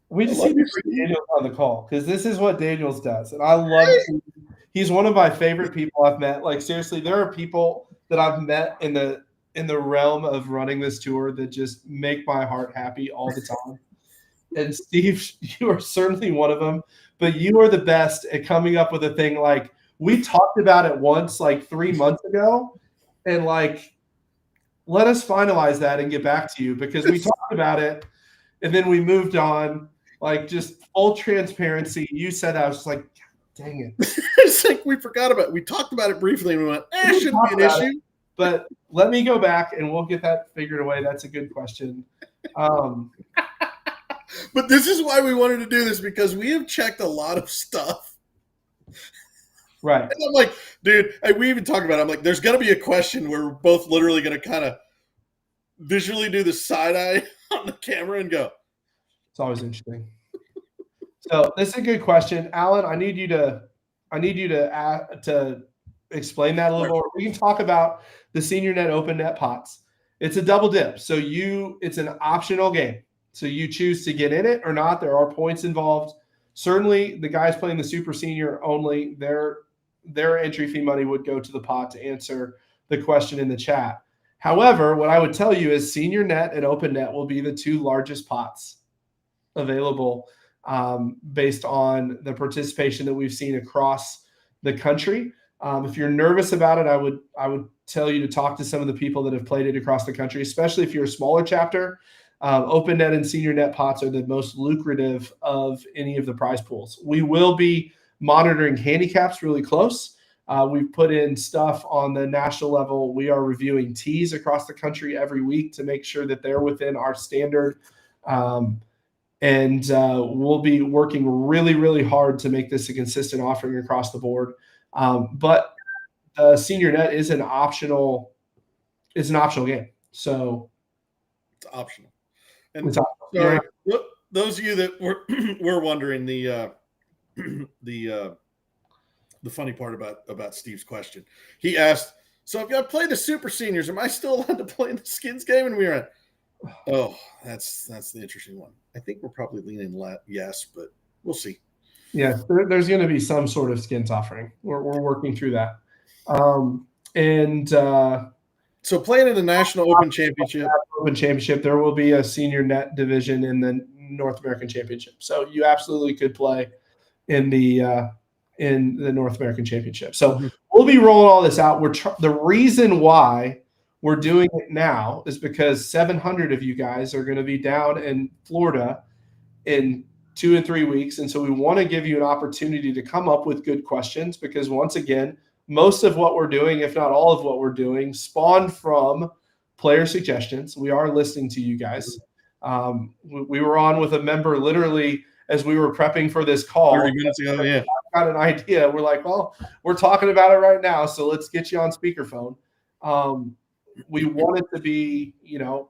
We just need to bring Daniels on the call because this is what Daniels does. And I love it. He's one of my favorite people I've met. Like, seriously, there are people that I've met in the realm of running this tour that just make my heart happy all the time. And Steve, you are certainly one of them. But you are the best at coming up with a thing like, we talked about it once like 3 months ago, and like, let us finalize that and get back to you, because we talked about it and then we moved on. Like, just full transparency. You said that. I was just like, dang it. It's like we forgot about it. We talked about it briefly and we went, shouldn't be an issue. But let me go back and we'll get that figured away. That's a good question. But this is why we wanted to do this, because we have checked a lot of stuff. Right. And I'm like, dude, we even talked about it. I'm like, there's going to be a question where we're both literally going to kind of visually do the side eye on the camera and go. It's always interesting. So this is a good question, Alan. I need you to explain that a little more. We can talk about the Senior Net Open Net pots. It's a double dip. So it's an optional game. So you choose to get in it or not. There are points involved. Certainly, the guys playing the Super Senior only, their entry fee money would go to the pot to answer the question in the chat. However, what I would tell you is Senior Net and Open Net will be the two largest pots available based on the participation that we've seen across the country. If you're nervous about it, I would tell you to talk to some of the people that have played it across the country, especially if you're a smaller chapter. Open Net and Senior Net pots are the most lucrative of any of the prize pools. We will be monitoring handicaps really close. We've put in stuff on the national level. We are reviewing tees across the country every week to make sure that they're within our standard. And we'll be working really, really hard to make this a consistent offering across the board. But the Senior Net is an optional game. So it's optional. And it's optional. Sorry, those of you that were wondering, the funny part about Steve's question, he asked, so if I play the Super Seniors, am I still allowed to play in the skins game? And we were oh, that's the interesting one. I think we're probably leaning yes, but we'll see. Yeah, there's going to be some sort of skins offering. We're working through that. So playing in the National Open Championship, there will be a Senior Net division in the North American Championship. So you absolutely could play in the North American Championship. So we'll be rolling all this out. The reason why we're doing it now is because 700 of you guys are going to be down in Florida in 2 and 3 weeks. And so we want to give you an opportunity to come up with good questions, because once again, most of what we're doing, if not all of what we're doing, spawned from player suggestions. We are listening to you guys. We were on with a member literally as we were prepping for this call 30 minutes ago. Yeah. Got an idea. We're like, well, we're talking about it right now, so let's get you on speakerphone. We want it to be,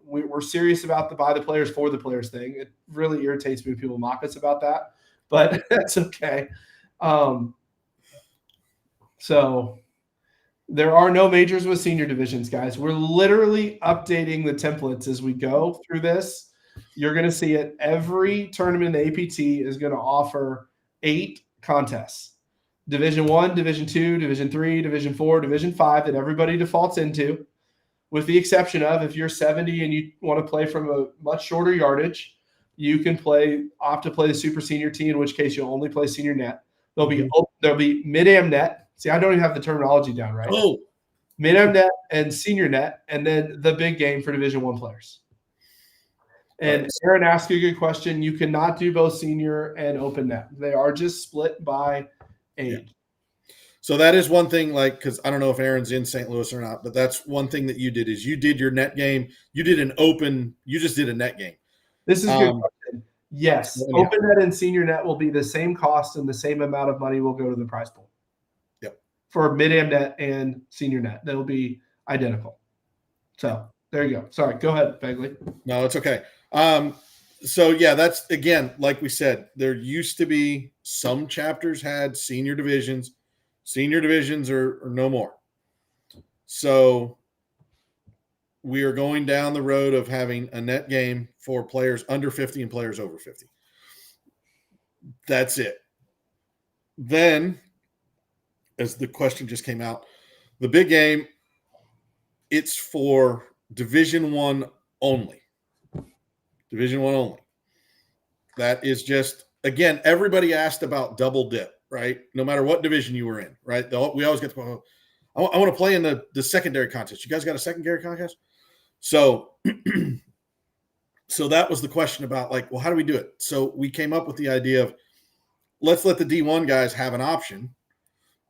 we're serious about the by the players for the players thing. It really irritates me when people mock us about that, but that's okay. So there are no majors with senior divisions, guys. We're literally updating the templates as we go through this. You're going to see it. Every tournament in the APT is going to offer 8 contests. Division 1, Division 2, Division 3, Division 4, Division 5 that everybody defaults into, with the exception of if you're 70 and you want to play from a much shorter yardage, you can opt to play the Super Senior Tee, in which case you'll only play Senior Net. There'll be Mid-Am Net. See, I don't even have the terminology down right. Oh, Mid-Am Net and Senior Net, and then the big game for Division 1 players. And Aaron asked you a good question. You cannot do both Senior and Open Net. They are just split by age. Yeah. So that is one thing, because I don't know if Aaron's in St. Louis or not, but that's one thing that you did is you did your net game. You did you just did a net game. This is a good question. Yes. Yeah. Open Net and Senior Net will be the same cost, and the same amount of money will go to the prize pool. Yep. For Mid-Am Net and Senior Net. They'll be identical. So there you go. Sorry. Go ahead, Fegley. No, it's okay. So yeah, that's, again, like we said, there used to be some chapters had senior divisions. Senior divisions are no more. So we are going down the road of having a net game for players under 50 and players over 50. That's it. Then, as the question just came out, the big game, it's for Division 1 only. Division 1 only. That is just, again, everybody asked about double dip, right? No matter what division you were in, right? We always get to go, I want to play in the secondary contest. You guys got a secondary contest? So, so that was the question about, well, how do we do it? So we came up with the idea of, let's let the D1 guys have an option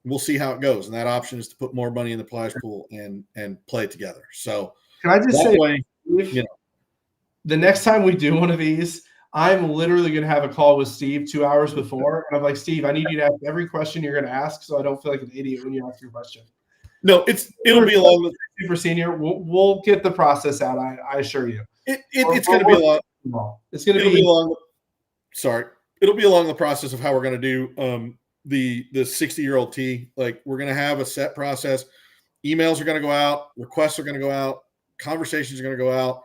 we'll see how it goes. And that option is to put more money in the prize pool and play it together. So Can I just that say, way, you know, the next time we do one of these, I'm literally going to have a call with Steve 2 hours before. And I'm like, Steve, I need you to ask every question you're going to ask so I don't feel like an idiot when you ask your question. no, it'll be along the super senior. We'll get the process out. I assure you. It's going to be a lot. It's going to be along. Sorry, it'll be along the process of how we're going to do the 60-year-old tee. Like, we're going to have a set process. Emails are going to go out. Requests are going to go out. Conversations are going to go out.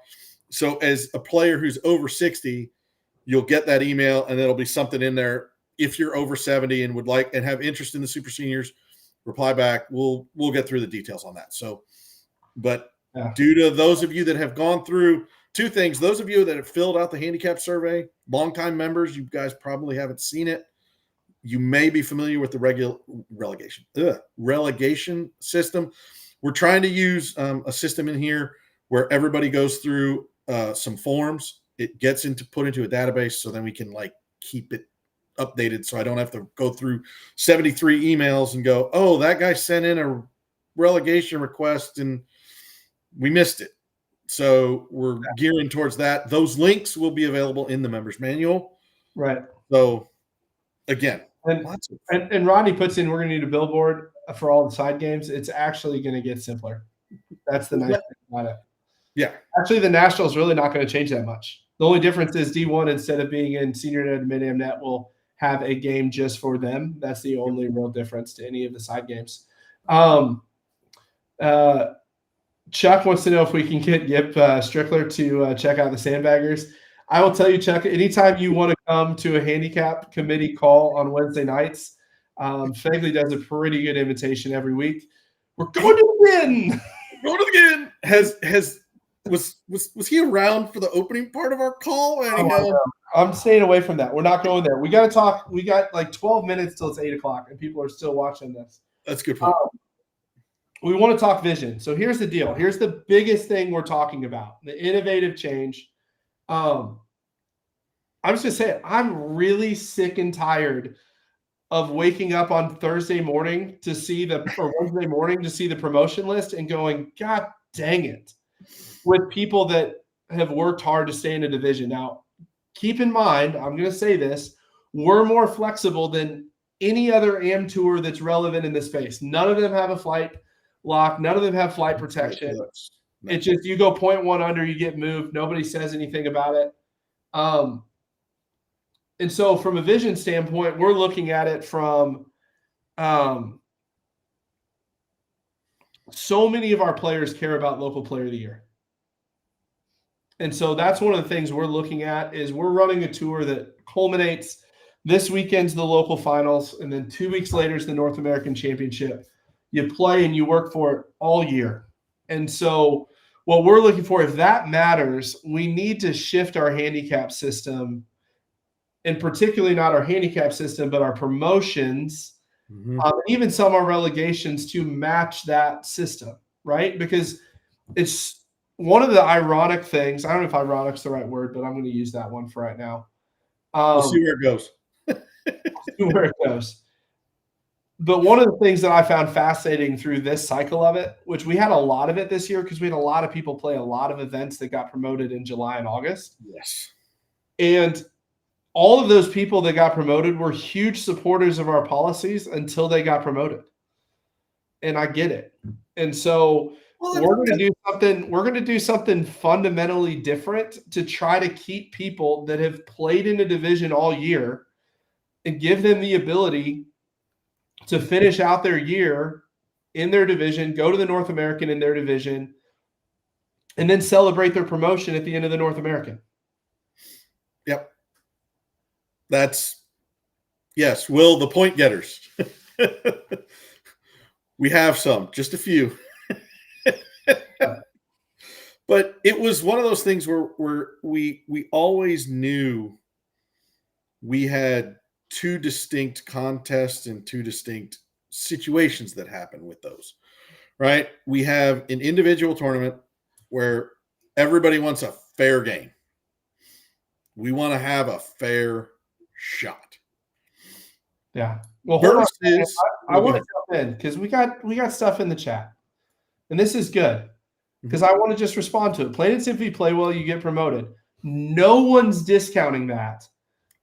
So as a player who's over 60, you'll get that email, and there'll be something in there. If you're over 70 and would like and have interest in the super seniors, reply back. We'll get through the details on that. So, but due to those of you that have gone through two things, those of you that have filled out the handicap survey, longtime members, you guys probably haven't seen it. You may be familiar with the relegation system. We're trying to use a system in here where everybody goes through some forms. It gets put into a database, so then we can like keep it updated. So I don't have to go through 73 emails and go, oh, that guy sent in a relegation request and we missed it. So we're gearing towards that. Those links will be available in the members manual. Right. So again, and Rodney puts in, we're going to need a billboard for all the side games. It's actually going to get simpler. That's the nice thing about it. Yeah. Actually, the National is really not going to change that much. The only difference is D1, instead of being in senior net and mid-am net, will have a game just for them. That's the only real difference to any of the side games. Chuck wants to know if we can get Yip Strickler to check out the Sandbaggers. I will tell you, Chuck, anytime you want to come to a handicap committee call on Wednesday nights, Fegley does a pretty good invitation every week. We're going to win. Going to the game. Was he around for the opening part of our call? I'm staying away from that. We're not going there. We got to talk. We got like 12 minutes till it's 8 o'clock, and people are still watching this. That's a good point. We want to talk vision. So here's the deal. Here's the biggest thing we're talking about: the innovative change. I'm just gonna say it. I'm really sick and tired of waking up on Thursday morning to see Wednesday morning to see the promotion list and going, God dang it, with people that have worked hard to stay in a division. Now, keep in mind, I'm going to say this, we're more flexible than any other AM tour that's relevant in this space. None of them have a flight lock. None of them have flight protection. It's just you go 0.1 under, you get moved. Nobody says anything about it. And so from a vision standpoint, we're looking at it from so many of our players care about local player of the year. And so that's one of the things we're looking at is we're running a tour that culminates this weekend's the local finals, and then 2 weeks later is the North American Championship. You play and you work for it all year. And so what we're looking for, if that matters, we need to shift our handicap system, and particularly not our handicap system, but our promotions, even some of our relegations to match that system, right? Because it's one of the ironic things. I don't know if ironic's the right word, but I'm going to use that one for right now. We'll see where it goes. See where it goes. But one of the things that I found fascinating through this cycle of it, which we had a lot of it this year because we had a lot of people play a lot of events that got promoted in July and August. Yes. And all of those people that got promoted were huge supporters of our policies until they got promoted. And I get it. And so we're going to do something. We're going to do something fundamentally different to try to keep people that have played in a division all year and give them the ability to finish out their year in their division, go to the North American in their division, and then celebrate their promotion at the end of the North American. Yep. Yes, Will, the point getters. We have some, just a few. But it was one of those things where we always knew we had two distinct contests and two distinct situations that happen with those, right? We have an individual tournament where everybody wants a fair game. We want to have a fair shot. Yeah. Well, hold on. versus I want to jump in because we got stuff in the chat, and this is good because I want to just respond to it. Plain and simply, play well, you get promoted. No one's discounting that.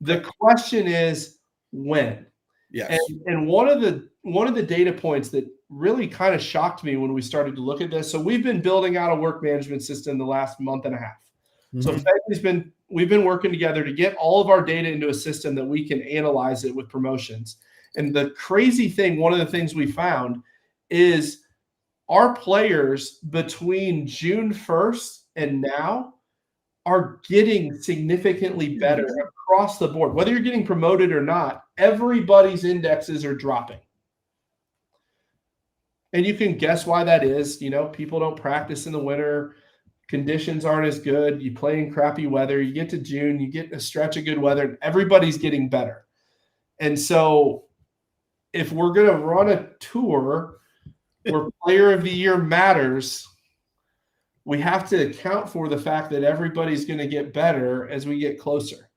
The question is when. Yes. And one of the data points that really kind of shocked me when we started to look at this. So we've been building out a work management system the last month and a half. So we've been working together to get all of our data into a system that we can analyze it with promotions. And the crazy thing, one of the things we found is our players between June 1st and now are getting significantly better across the board. Whether you're getting promoted or not, everybody's indexes are dropping. And you can guess why that is. People don't practice in the winter. Conditions aren't as good. You play in crappy weather. You get to June, you get a stretch of good weather, and everybody's getting better. And so if we're going to run a tour where player of the year matters, we have to account for the fact that everybody's going to get better as we get closer.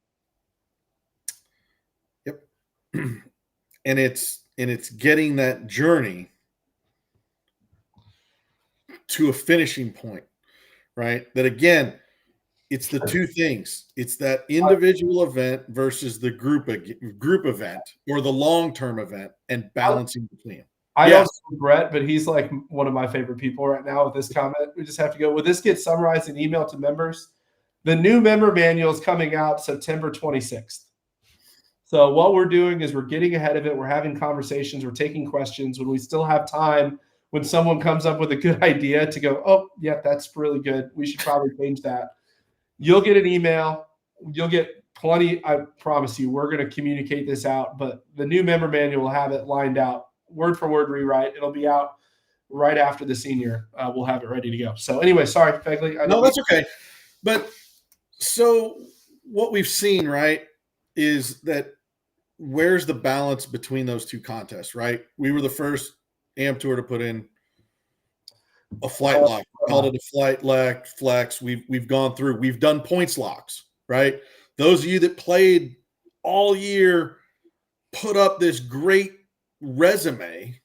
Yep. And it's getting that journey to a finishing point, right? That again, it's the two things. It's that individual event versus the group event or the long-term event and balancing between. I don't see Brett, but he's like one of my favorite people right now with this comment. We just have to go. Will this get summarized and emailed to members? The new member manual is coming out September 26th. So what we're doing is we're getting ahead of it. We're having conversations. We're taking questions when we still have time. When someone comes up with a good idea to go, oh, yeah, that's really good. We should probably change that. You'll get an email. You'll get plenty. I promise you, we're going to communicate this out. But the new member manual will have it lined out. Word for word rewrite. It'll be out right after the senior. We'll have it ready to go. So anyway, sorry, Fegley. No, that's okay. But so what we've seen, right, is that where's the balance between those two contests, right? We were the first AMP Tour to put in a flight lock. We called it a flight lock flex. We've gone through. We've done points locks, right? Those of you that played all year put up this great resume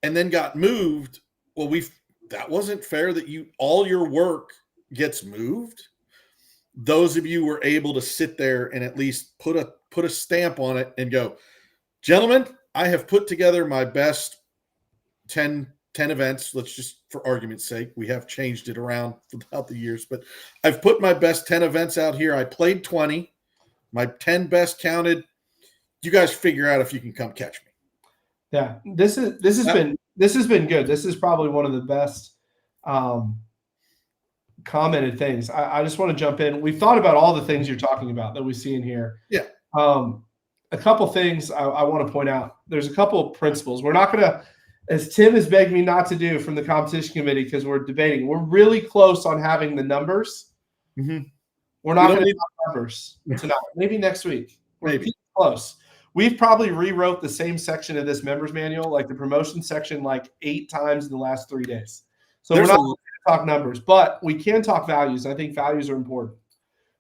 and then got moved. Well, that wasn't fair that all your work gets moved. Those of you were able to sit there and at least put a stamp on it and go, gentlemen, I have put together my best 10 events. Let's just, for argument's sake, we have changed it around throughout the years, but I've put my best 10 events out here. I played 20, my 10 best counted. You guys figure out if you can come catch me. Yeah, this has been good. This is probably one of the best commented things. I just want to jump in. We've thought about all the things you're talking about that we see in here. Yeah. A couple things I want to point out. There's a couple of principles. We're not going to, as Tim has begged me not to do from the competition committee because we're debating. We're really close on having the numbers. Mm-hmm. We're not going to have numbers tonight. Maybe next week. Maybe close. We've probably rewrote the same section of this members manual, like the promotion section, like 8 times in the last 3 days. So we're not going to talk numbers, but we can talk values. I think values are important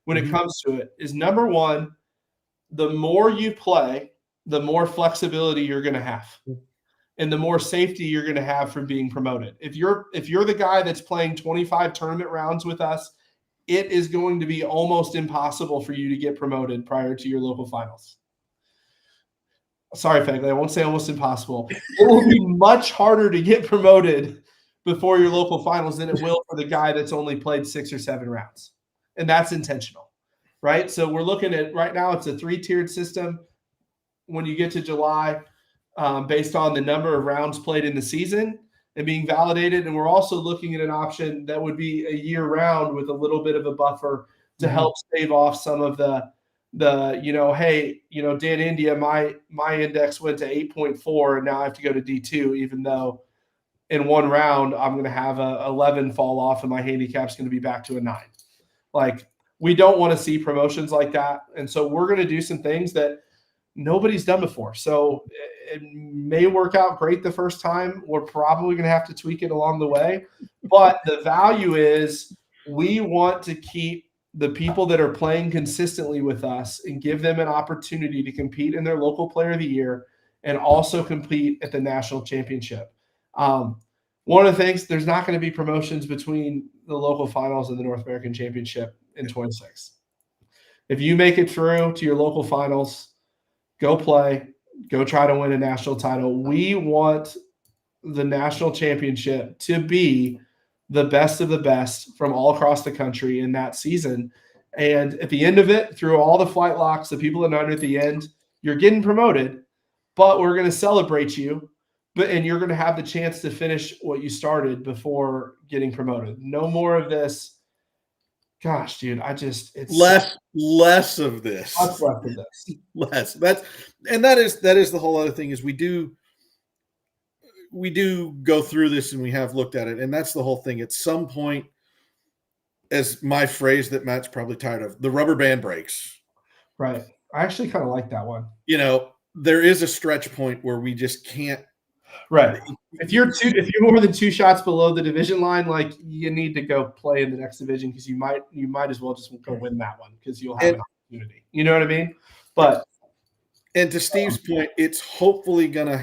when it comes to it. Is number one, the more you play, the more flexibility you're going to have, and the more safety you're going to have from being promoted. If you're the guy that's playing 25 tournament rounds with us, it is going to be almost impossible for you to get promoted prior to your local finals. Sorry, Fegley, I won't say almost impossible. It will be much harder to get promoted before your local finals than it will for the guy that's only played 6 or 7 rounds. And that's intentional, right? So we're looking at, right now, it's a 3-tiered system. When you get to July, based on the number of rounds played in the season and being validated. And we're also looking at an option that would be a year round with a little bit of a buffer to help stave off some of the Dan India, my index went to 8.4 and now I have to go to D2, even though in one round I'm going to have a 11 fall off and my handicap's going to be back to a 9. Like, we don't want to see promotions like that. And so we're going to do some things that nobody's done before. So it may work out great the first time. We're probably going to have to tweak it along the way. But the value is we want to keep the people that are playing consistently with us and give them an opportunity to compete in their local player of the year and also compete at the national championship. One of the things, there's not going to be promotions between the local finals and the North American Championship in 26. If you make it through to your local finals, go play, go try to win a national title. We want the national championship to be the best of the best from all across the country in that season. And at the end of it, through all the flight locks, the people that are at the end, you're getting promoted, but we're going to celebrate you. And you're going to have the chance to finish what you started before getting promoted. No more of this. Gosh, dude, it's less of this. Much less of this. Less. That is the whole other thing is we do go through this and we have looked at it, and that's the whole thing. At some point, as my phrase that Matt's probably tired of, the rubber band breaks. Right. I actually kind of like that one. There is a stretch point where we just can't. Right. If you're more than 2 shots below the division line, like you need to go play in the next division because you might as well just go win that one because you'll have an opportunity. You know what I mean? And to Steve's point, it's hopefully we're going to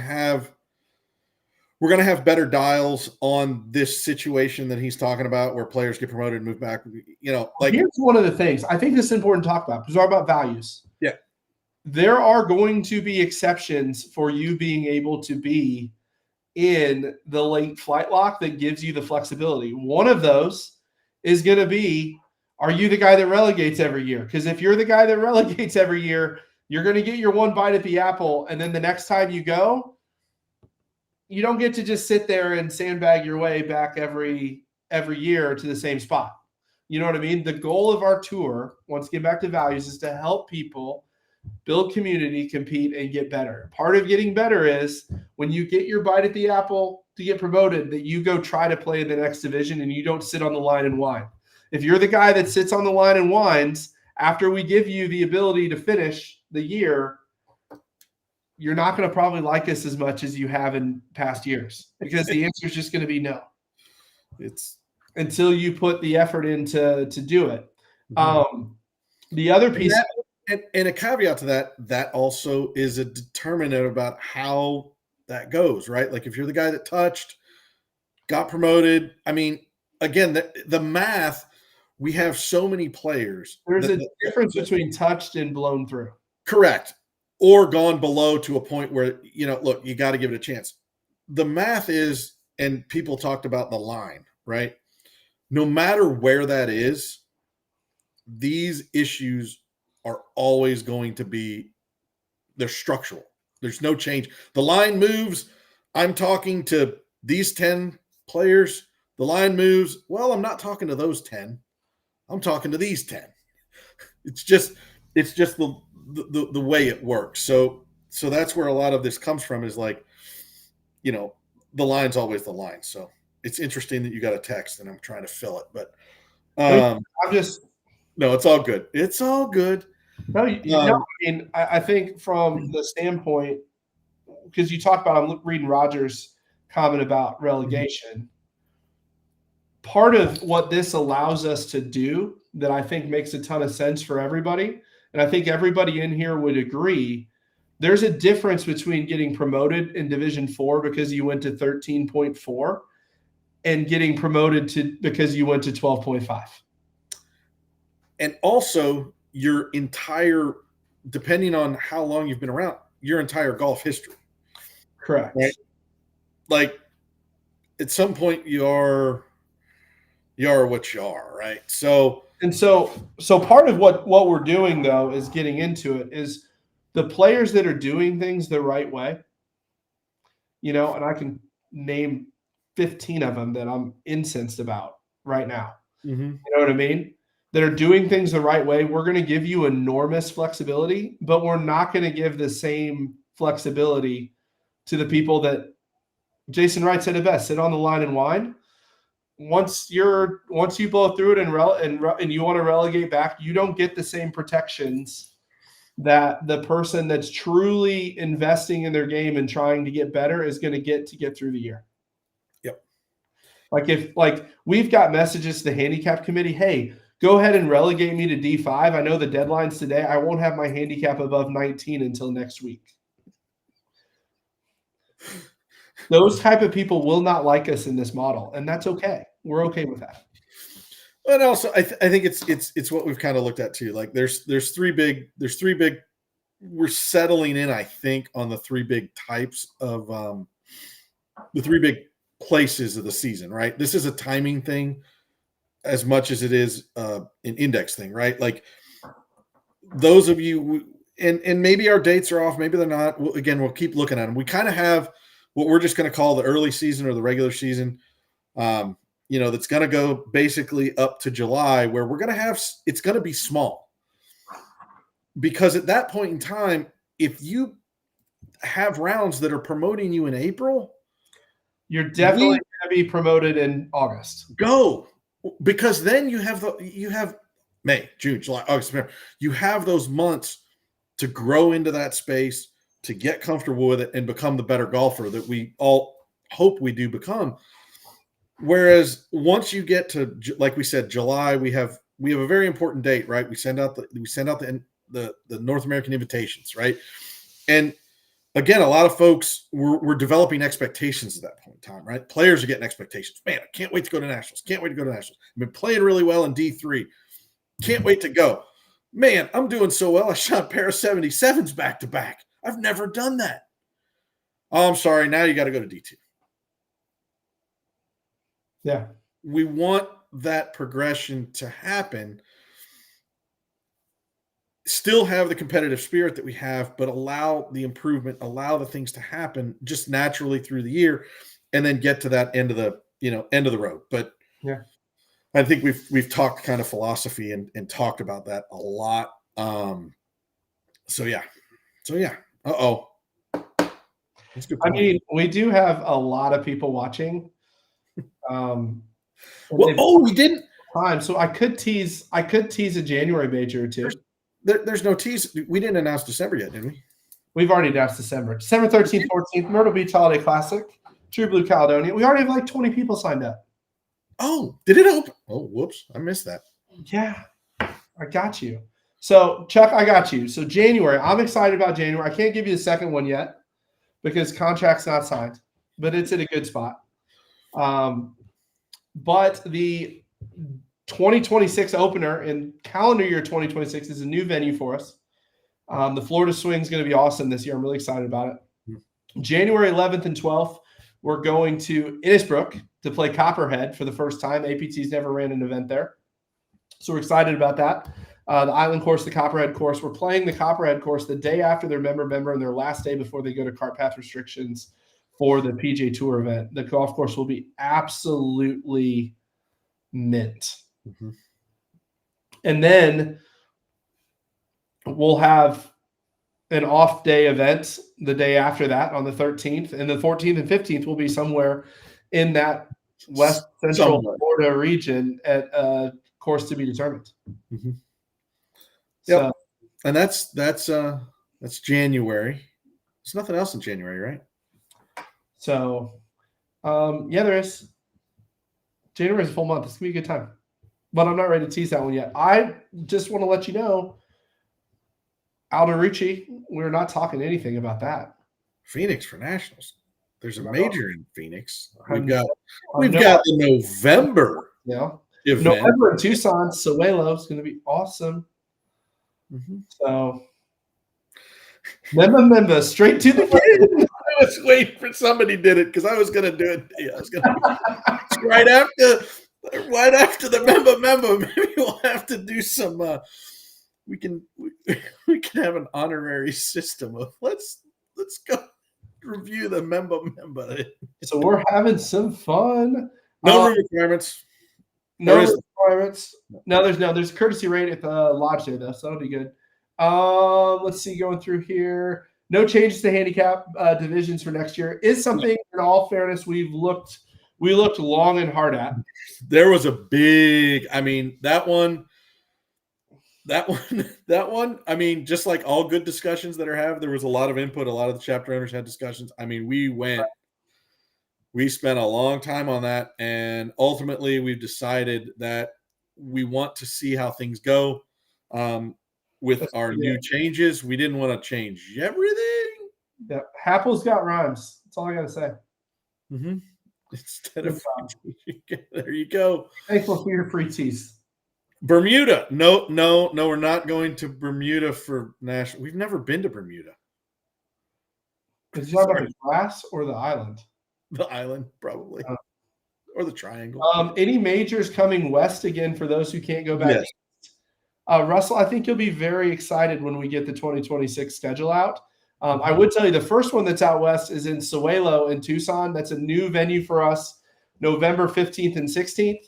have better dials on this situation that he's talking about where players get promoted and move back. Here's one of the things I think this is important to talk about because we're about values. Yeah. There are going to be exceptions for you being able to be in the late flight lock that gives you the flexibility. One of those is going to be, are you the guy that relegates every year? Because if you're the guy that relegates every year, you're going to get your one bite at the apple. And then the next time you go, you don't get to just sit there and sandbag your way back every year to the same spot. You know what I mean? The goal of our tour, once again back to values, is to help people build community, compete, and get better. Part of getting better is when you get your bite at the apple to get promoted, that you go try to play in the next division and you don't sit on the line and whine. If you're the guy that sits on the line and whines after we give you the ability to finish the year, you're not going to probably like us as much as you have in past years because the answer is just going to be no. It's until you put the effort in to do it. The other piece. And a caveat to that also is a determinant about how that goes, right? Like if you're the guy that touched, got promoted. I mean, again, the math, we have so many players. There's a difference between touched and blown through. Correct. Or gone below to a point where, look, you got to give it a chance. The math is, and people talked about the line, right? No matter where that is, these issues are always going to be, they're structural. There's no change. The line moves. I'm talking to these 10 players. The line moves. Well, I'm not talking to those 10. I'm talking to these 10. It's just the way it works. So that's where a lot of this comes from is like, the line's always the line. So it's interesting that you got a text and I'm trying to fill it, but no, it's all good. It's all good. No, I mean, I think from the standpoint, because you talk about, I'm reading Roger's comment about relegation. Part of what this allows us to do that I think makes a ton of sense for everybody, and I think everybody in here would agree, there's a difference between getting promoted in Division 4 because you went to 13.4 and getting promoted because you went to 12.5. And also your entire, depending on how long you've been around, your entire golf history. Correct. Right? Like at some point you are what you are, right? So part of what we're doing though is getting into it is the players that are doing things the right way, and I can name 15 of them that I'm incensed about right now. Mm-hmm. You know what I mean? That are doing things the right way. We're going to give you enormous flexibility, but we're not going to give the same flexibility to the people that Jason Wright said it best, sit on the line and whine. Once you blow through it and you want to relegate back, you don't get the same protections that the person that's truly investing in their game and trying to get better is going to get through the year. Yep. Like we've got messages to the handicap committee, hey, Go ahead and relegate me to D5. I know the deadline's today. I won't have my handicap above 19 until next week. Those type of people will not like us in this model, and that's okay. We're okay with that. But also, I think it's what we've kind of looked at too. Like there's three big. We're settling in, I think, on the three big types of the three big places of the season. Right. This is a timing thing as much as it is an index thing. Right. Like those of you, and maybe our dates are off. Maybe they're not. We'll keep looking at them. We kind of have what we're just going to call the early season or the regular season. That's going to go basically up to July, where we're going to have, it's going to be small. Because at that point in time, if you have rounds that are promoting you in April, you're definitely going to be promoted in August. Go. Because then you have May, June, July, August, September. You have those months to grow into that space, to get comfortable with it and become the better golfer that we all hope we do become. Whereas once you get to, like we said, July, we have a very important date, right? We send out the North American invitations, right? And again, a lot of folks were developing expectations at that point in time, right? Players are getting expectations. Man, I can't wait to go to nationals. Can't wait to go to nationals. I've been playing really well in D3. Can't wait to go. Man, I'm doing so well. I shot a pair of 77s back to back. I've never done that. Oh, I'm sorry. Now you got to go to D2. Yeah. We want that progression to happen. Still have the competitive spirit that we have, but allow the improvement, allow the things to happen just naturally through the year, and then get to that end of the road. But yeah, I think we've talked kind of philosophy and talked about that a lot. So yeah. Uh-oh. I mean, we do have a lot of people watching. We didn't. So I could tease a January major or two. There's no tease. We didn't announce December yet, did we? We've already announced December. December 13th, 14th, Myrtle Beach Holiday Classic, True Blue Caledonia. We already have like 20 people signed up. Oh, did it open? Oh, whoops. I missed that. Yeah, I got you. So, Chuck, I got you. So, January, I'm excited about January. I can't give you the second one yet because contract's not signed, but it's in a good spot. But the 2026 opener in calendar year 2026 is a new venue for us. The Florida Swing is going to be awesome this year. I'm really excited about it. January 11th and 12th, we're going to Innisbrook to play Copperhead for the first time. APT's never ran an event there. So we're excited about that. The Island course, the Copperhead course. We're playing the Copperhead course the day after their member and their last day before they go to cart path restrictions for the PGA Tour event. The golf course will be absolutely mint. Mm-hmm. And then we'll have an off day event the day after that on the 13th, and the 14th and 15th will be somewhere in that west central Florida region at a course to be determined. Mm-hmm. Yep. So, and that's January. There's nothing else in January, right? So, yeah, there is. January is a full month. It's gonna be a good time, but I'm not ready to tease that one yet. I just want to let you know, Alderici, we're not talking anything about that. Phoenix for nationals. There's a major in Phoenix. We've got the November. Yeah, event. November in Tucson. Suelo is going to be awesome. Mm-hmm. So, member, straight to the kid. I was waiting for somebody did it because I was going to do it. Yeah, I was going to right after the member. Maybe we'll have to do some. We can have an honorary system of let's go review the member. So we're having some fun. No requirements. No requirements. No, there's courtesy rate at the lodge day though, so that'll be good. Let's see, going through here. No changes to handicap divisions for next year. Is something, in all fairness, we looked long and hard at. There was a big, I mean, that one. I mean, just like all good discussions that are had, there was a lot of input. A lot of the chapter owners had discussions. I mean, we spent a long time on that, and ultimately we've decided that we want to see how things go. With our new changes, we didn't want to change everything. Yeah, Happle's got rhymes. That's all I got to say. Mm-hmm. Instead of there you go. Thankful for your free teas. Bermuda. No, we're not going to Bermuda for national. We've never been to Bermuda. Is you about the grass or the island? The island, probably. Or the triangle. Any majors coming west again for those who can't go back? Yes. Russell, I think you'll be very excited when we get the 2026 schedule out. I would tell you the first one that's out west is in Suelo in Tucson. That's a new venue for us, November 15th and 16th.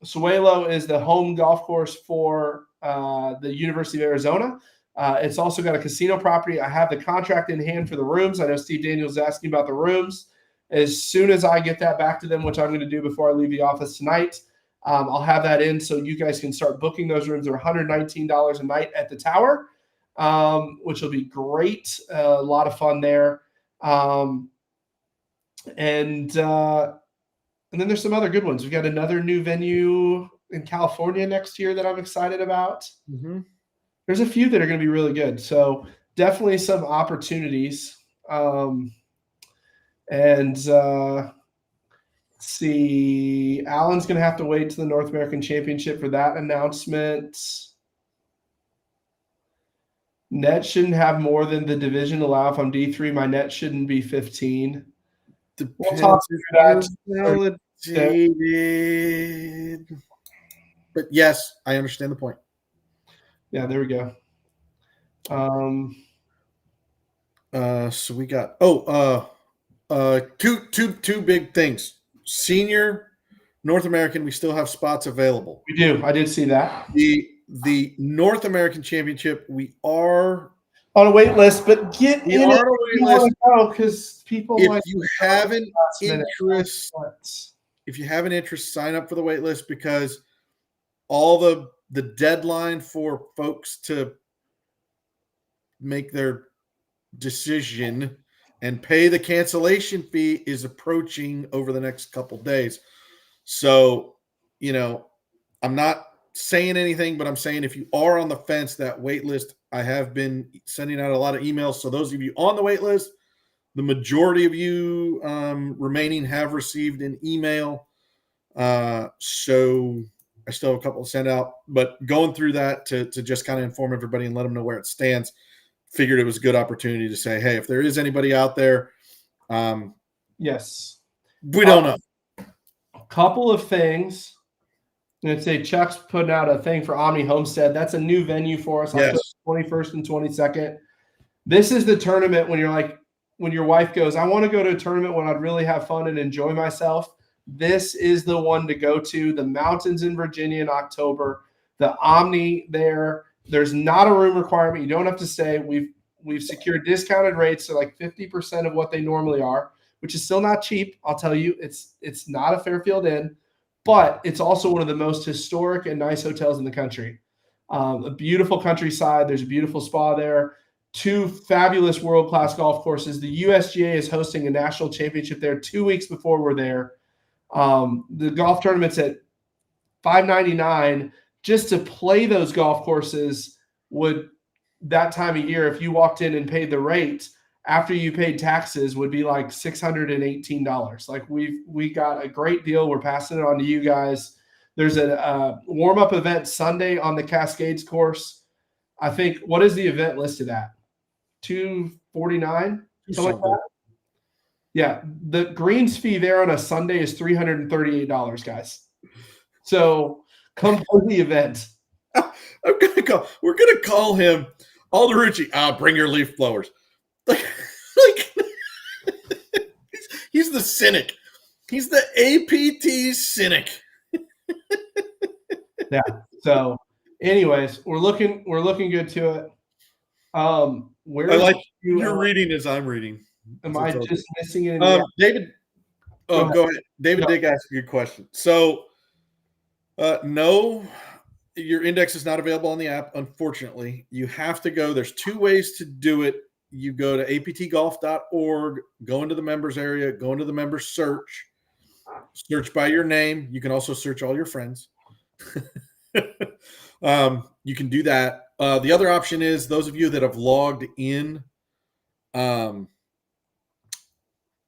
Suelo is the home golf course for the University of Arizona. It's also got a casino property. I have the contract in hand for the rooms. I know Steve Daniels is asking about the rooms. As soon as I get that back to them, which I'm going to do before I leave the office tonight, I'll have that in so you guys can start booking those rooms. They're $119 a night at the Tower, which will be great. A lot of fun there. And then there's some other good ones. We've got another new venue in California next year that I'm excited about. Mm-hmm. There's a few that are going to be really good. So definitely some opportunities. Let's see, Alan's going to have to wait to the North American Championship for that announcement. Net shouldn't have more than the division allow. If I'm D3, my net shouldn't be 15. We'll talk through that. Validated. But yes, I understand the point. Yeah, there we go. So we got two big things. Senior North American, we still have spots available. We do. I did see that. The North American Championship, we are on a wait list, but get in it because people. If you have an interest, sign up for the wait list because all the deadline for folks to make their decision and pay the cancellation fee is approaching over the next couple days. So, I'm not saying anything, but I'm saying if you are on the fence, that wait list, I have been sending out a lot of emails. So those of you on the wait list, the majority of you remaining have received an email. So I still have a couple to send out, but going through that to just kind of inform everybody and let them know where it stands, figured it was a good opportunity to say, hey, if there is anybody out there, yes, we don't know. A couple of things. I'm going to say Chuck's putting out a thing for Omni Homestead. That's a new venue for us. Yes. October 21st and 22nd. This is the tournament when your wife goes, I want to go to a tournament when I'd really have fun and enjoy myself. This is the one to go to. The mountains in Virginia in October. The Omni there. There's not a room requirement. You don't have to stay. We've secured discounted rates to like 50% of what they normally are, which is still not cheap. I'll tell you, it's not a Fairfield Inn, but it's also one of the most historic and nice hotels in the country. A beautiful countryside. There's a beautiful spa there. 2 fabulous world-class golf courses. The USGA is hosting a national championship there 2 weeks before we're there. The golf tournament's at $599 just to play those golf courses. Would that time of year, if you walked in and paid the rate after you paid taxes, would be like $618. Like we got a great deal. We're passing it on to you guys. There's a warm-up event Sunday on the Cascades course. I think, what is the event listed at? $249, something like that. Yeah, the greens fee there on a Sunday is $338, guys. So come play the event. We're gonna call him Alderucci. Bring your leaf blowers. Like he's the cynic. He's the APT cynic. Yeah. So, anyways, we're looking good to it. Where I like you're reading as I'm reading. Am I just missing it? David. Go ahead. David did ask a good question. So, no, your index is not available on the app. Unfortunately, you have to go. There's 2 ways to do it. You go to aptgolf.org, go into the members area, go into the members search by your name. You can also search all your friends. You can do that. The other option is those of you that have logged in, those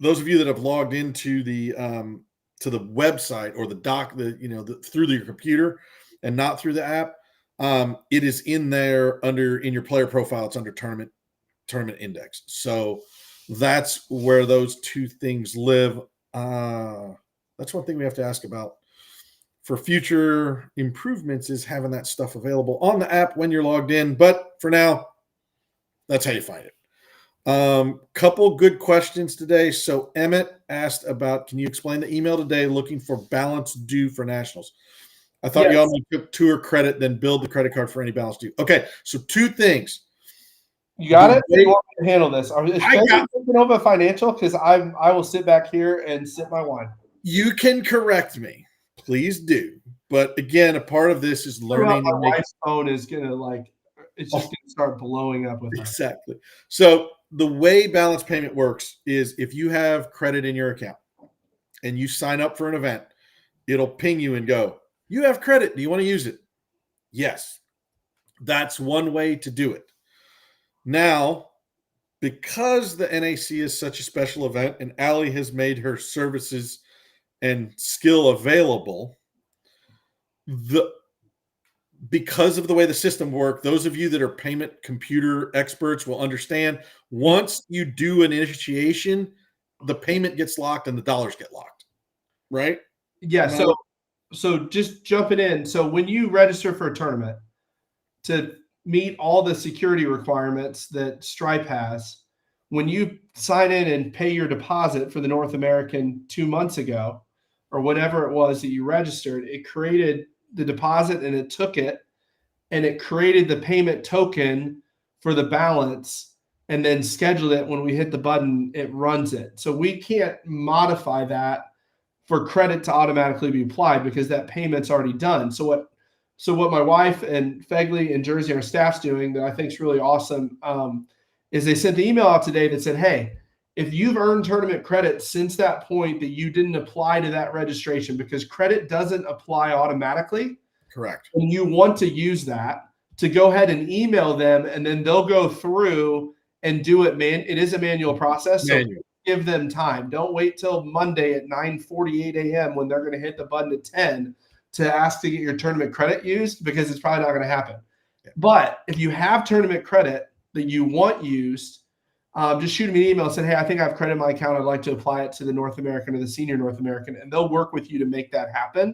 of you that have logged into the to the website or the doc, through your computer and not through the app, it is in there in your player profile. It's under tournament index. So that's where those two things live. That's one thing we have to ask about for future improvements, is having that stuff available on the app when you're logged in. But for now, that's how you find it. Couple good questions today. So Emmett asked about, can you explain the email today looking for balance due for nationals? I thought you only took tour credit, then billed the credit card for any balance due. Okay, so two things. You got it? You want me to handle this? Is Fegley taking over financial? Because I will sit back here and sip my wine. You can correct me. Please do. But again, a part of this is learning. My wife's phone is going to it's just going to start blowing up with her. Exactly. So the way balance payment works is if you have credit in your account and you sign up for an event, it'll ping you and go, you have credit. Do you want to use it? Yes. That's one way to do it. Now, because the NAC is such a special event and Allie has made her services and skill available, because of the way the system works, those of you that are payment computer experts will understand, once you do an initiation, the payment gets locked and the dollars get locked, right? Yeah. So just jumping in. So when you register for a tournament to meet all the security requirements that Stripe has, when you sign in and pay your deposit for the North American 2 months ago, or whatever it was that you registered, it created the deposit and it took it and it created the payment token for the balance and then scheduled it. When we hit the button, it runs it. So we can't modify that for credit to automatically be applied because that payment's already done. So what my wife and Fegley and Jersey, our staff's doing that I think is really awesome, is they sent the email out today that said, hey, if you've earned tournament credit since that point that you didn't apply to that registration, because credit doesn't apply automatically. Correct. And you want to use that, to go ahead and email them, and then they'll go through and do it. It is a manual process. So give them time. Don't wait till Monday at 9:48 a.m. when they're going to hit the button at 10 to ask to get your tournament credit used, because it's probably not going to happen. Yeah. But if you have tournament credit that you want used, just shoot me an email and say, hey, I think I have credit in my account. I'd like to apply it to the North American or the Senior North American, and they'll work with you to make that happen.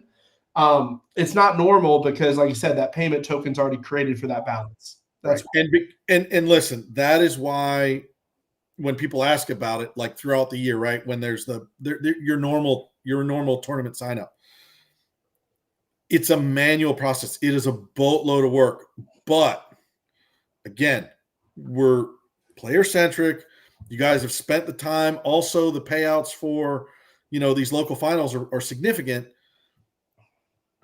It's not normal because, like you said, that payment token's already created for that balance. That's right. And listen, that is why when people ask about it, like throughout the year, right, when there's your normal tournament sign up, it's a manual process. It is a boatload of work, but again, we're player centric. You guys have spent the time. Also, the payouts for these local finals are significant.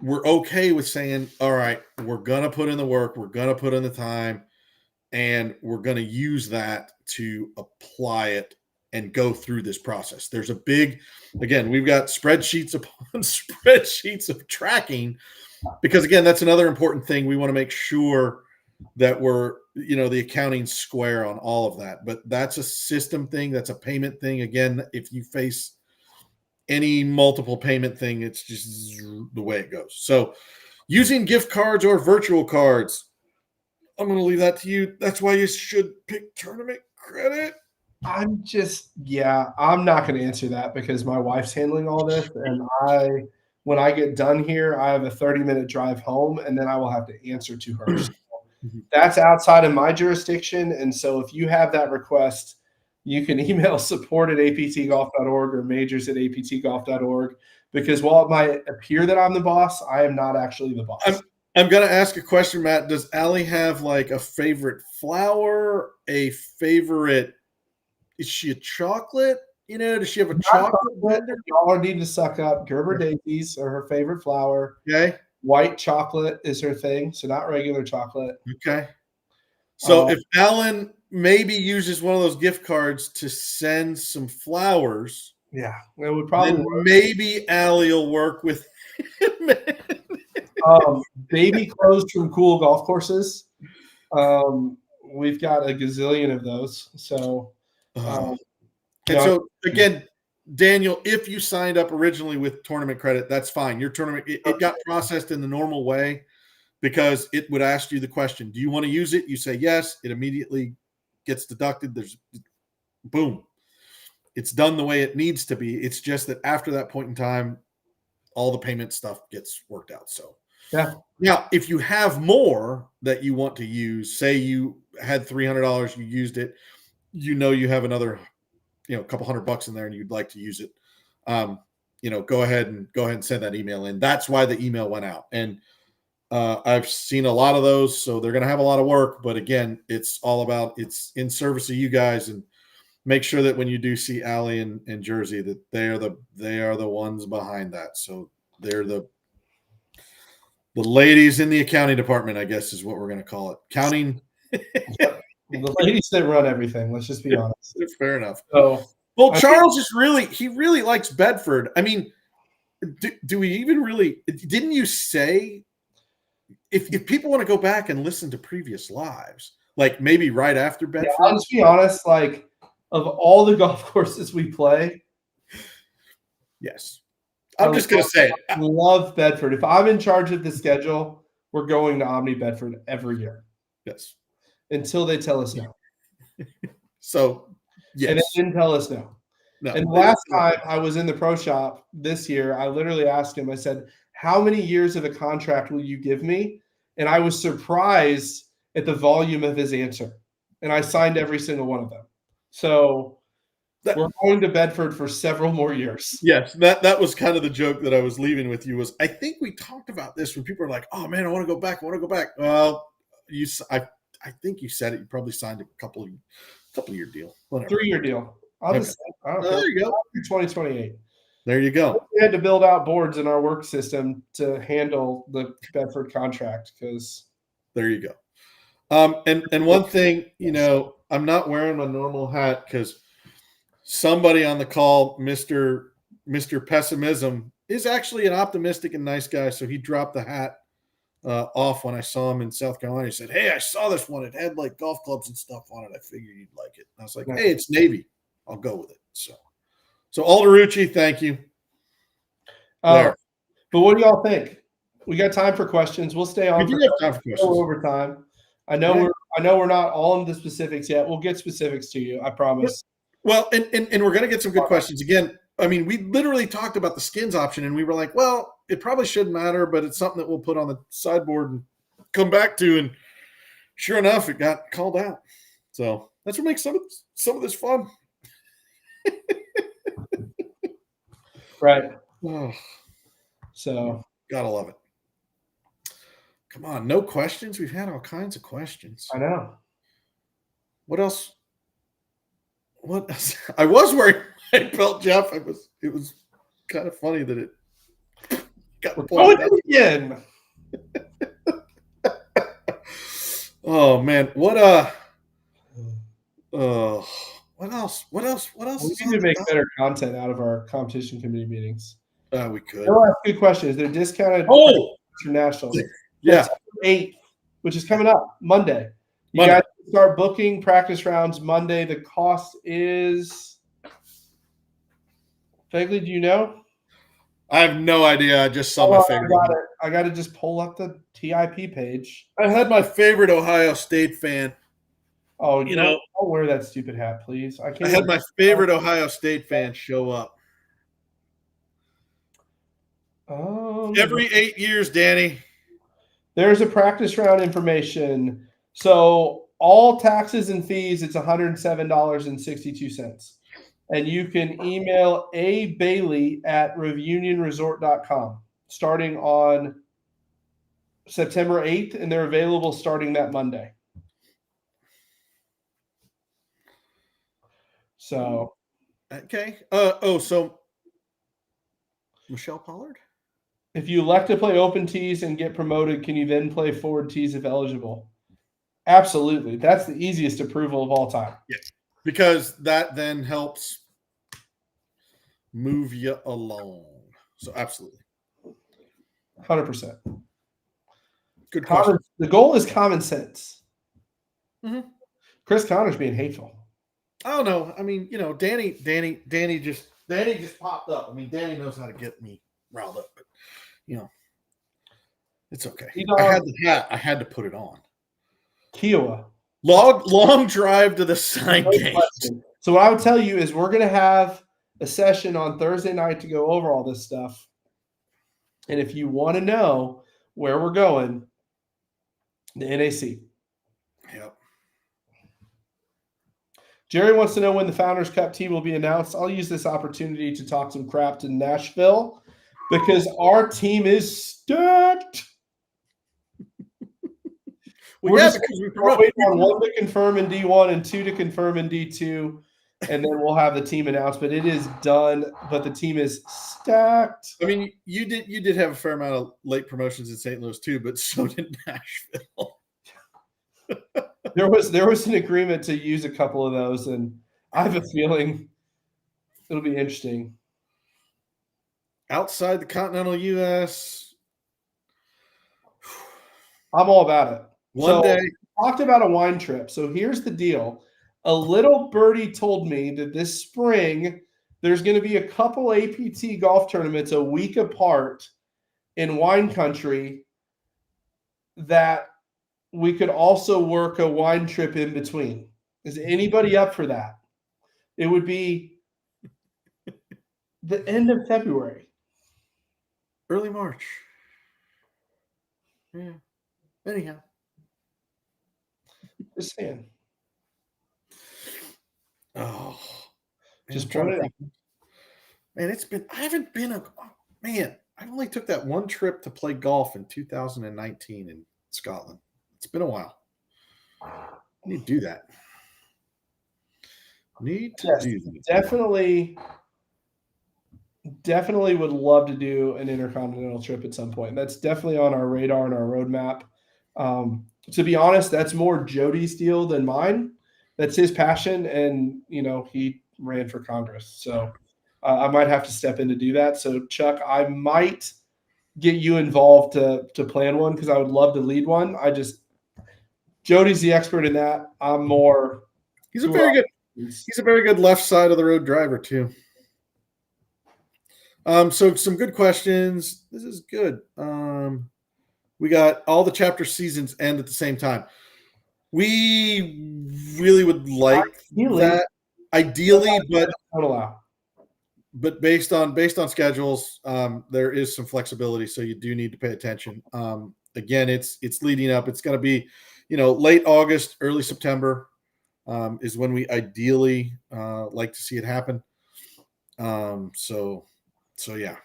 We're okay with saying, all right, we're gonna put in the work, we're gonna put in the time, and we're gonna use that to apply it and go through this process. There's again, we've got spreadsheets upon spreadsheets of tracking, because again, that's another important thing. We want to make sure that we're the accounting square on all of that. But that's a system thing, that's a payment thing. Again, if you face any multiple payment thing, it's just the way it goes. So using gift cards or virtual cards, I'm going to leave that to you. That's why you should pick tournament credit. I'm not going to answer that because my wife's handling all this, and when I get done here, I have a 30-minute drive home, and then I will have to answer to her. So that's outside of my jurisdiction. And so if you have that request, you can email support@aptgolf.org or majors@aptgolf.org, because while it might appear that I'm the boss, I am not actually the boss. I'm going to ask a question, Matt. Does Allie have like a favorite flower, a favorite? Is she a chocolate? Does she have a chocolate blender? Y'all are needing to suck up. Gerber daisies are her favorite flower. Okay. White chocolate is her thing, so not regular chocolate. Okay. So if Alan maybe uses one of those gift cards to send some flowers, yeah, it would probably work. Maybe Allie will work with him. Baby clothes from cool golf courses. We've got a gazillion of those. So, And no, so again, Daniel, if you signed up originally with tournament credit, that's fine. Your tournament, it got processed in the normal way because it would ask you the question, do you want to use it? You say yes, it immediately gets deducted. There's boom. It's done the way it needs to be. It's just that after that point in time, all the payment stuff gets worked out. So yeah. Now, if you have more that you want to use, say you had $300, you used it, you have another, a couple $100 in there and you'd like to use it. Go ahead and send that email in. That's why the email went out. And I've seen a lot of those, so they're going to have a lot of work. But again, it's all about it's in service of you guys, and make sure that when you do see Allie and Jersey, that they are the ones behind that. So they're the ladies in the accounting department, I guess, is what we're going to call it. Counting. The ladies that run everything. Let's just be honest. Fair enough. So, well, Charles is really likes Bedford. I mean, do we even really? Didn't you say if people want to go back and listen to previous lives, like maybe right after Bedford? Yeah, I'll just be honest. Like, of all the golf courses we play, yes, I'm just going to say, I love Bedford. If I'm in charge of the schedule, we're going to Omni Bedford every year. Yes, until they tell us no. So, yes, and they didn't tell us no. No, and last time I was in the pro shop this year, I literally asked him, I said, how many years of a contract will you give me? And I was surprised at the volume of his answer. And I signed every single one of them. So we're going to Bedford for several more years. Yes, that was kind of the joke that I was leaving with you was I think we talked about this when people are like, oh, man, I want to go back. Well, I think you said it. You probably signed a couple year deal. Whatever. 3-year deal. I'll just there you go. 2028. There you go. We had to build out boards in our work system to handle the Bedford contract because. There you go. And one thing, I'm not wearing my normal hat because somebody on the call, Mr. Pessimism, is actually an optimistic and nice guy. So he dropped the hat off when I saw him in South Carolina. He said, hey, I saw this one. It had like golf clubs and stuff on it. I figured you'd like it. And I was like, hey, it's Navy. I'll go with it. So Alderucci, thank you. But what do y'all think? We got time for questions. We'll stay on. We do have time for questions. Overtime. I know we're not all in the specifics yet. We'll get specifics to you. I promise. Well, and we're going to get some good questions. Again, I mean, we literally talked about the skins option, and we were like, well, it probably shouldn't matter, but it's something that we'll put on the sideboard and come back to. And sure enough, it got called out. So that's what makes some of this fun. Right. Oh, so gotta love it. Come on, no questions. We've had all kinds of questions. I know. What else? I was wearing my belt, Jeff. It was kind of funny that it got pointed out again. Oh man, what else? We need to make better content out of our competition committee meetings. We could. They'll ask good questions. They're discounted international. Yeah. 8th, which is coming up Monday. You guys start booking practice rounds Monday. The cost is Fegley, do you know? I have no idea. I just saw my favorite. I got to just pull up the TIP page. I had my favorite Ohio State fan. Oh, don't wear that stupid hat, please. I had my favorite Ohio State fan show up. Every 8 years, Danny. There's a practice round information. So all taxes and fees, it's $107.62. And you can email abailey@reunionresort.com starting on September 8th, and they're available starting that Monday. So. Okay. So Michelle Pollard? If you elect to play open tees and get promoted, can you then play forward tees if eligible? Absolutely. That's the easiest approval of all time. Yeah. Because that then helps move you along. So absolutely. 100%. Good question. The goal is common sense. Mm-hmm. Chris Connor's being hateful. I don't know. I mean, Danny just popped up. I mean, Danny knows how to get me riled up, but it's okay. I had the hat. I had to put it on. Kiowa. Long drive to the sign gate. So what I would tell you is we're going to have a session on Thursday night to go over all this stuff. And if you want to know where we're going, the NAC. Yep. Jerry wants to know when the Founders Cup team will be announced. I'll use this opportunity to talk some crap to Nashville because our team is stacked. We're waiting on one to confirm in D1 and two to confirm in D2, and then we'll have the team announced. But it is done. But the team is stacked. I mean, you did have a fair amount of late promotions in St. Louis too, but so did Nashville. There was an agreement to use a couple of those, and I have a feeling it'll be interesting. Outside the continental U.S., I'm all about it. One day. Talked about a wine trip. So here's the deal. A little birdie told me that this spring there's going to be a couple APT golf tournaments a week apart in wine country that we could also work a wine trip in between. Is anybody up for that? It would be the end of February. Early March. Yeah. Anyhow. Just saying. Oh. Just point it out. Man, I only took that one trip to play golf in 2019 in Scotland. It's been a while. I need to do that. Definitely would love to do an intercontinental trip at some point. That's definitely on our radar and our roadmap. To be honest, that's more Jody's deal than mine. That's his passion, and he ran for Congress, so I might have to step in to do that. So Chuck, I might get you involved to plan one because I would love to lead one. Jody's the expert in that. I'm more. He's a very good left side of the road driver too. So some good questions. This is good. We got all the chapter seasons end at the same time. We really would like that ideally, but based on schedules, there is some flexibility, so you do need to pay attention. Again, it's leading up. It's going to be, late August, early September is when we ideally like to see it happen. So yeah.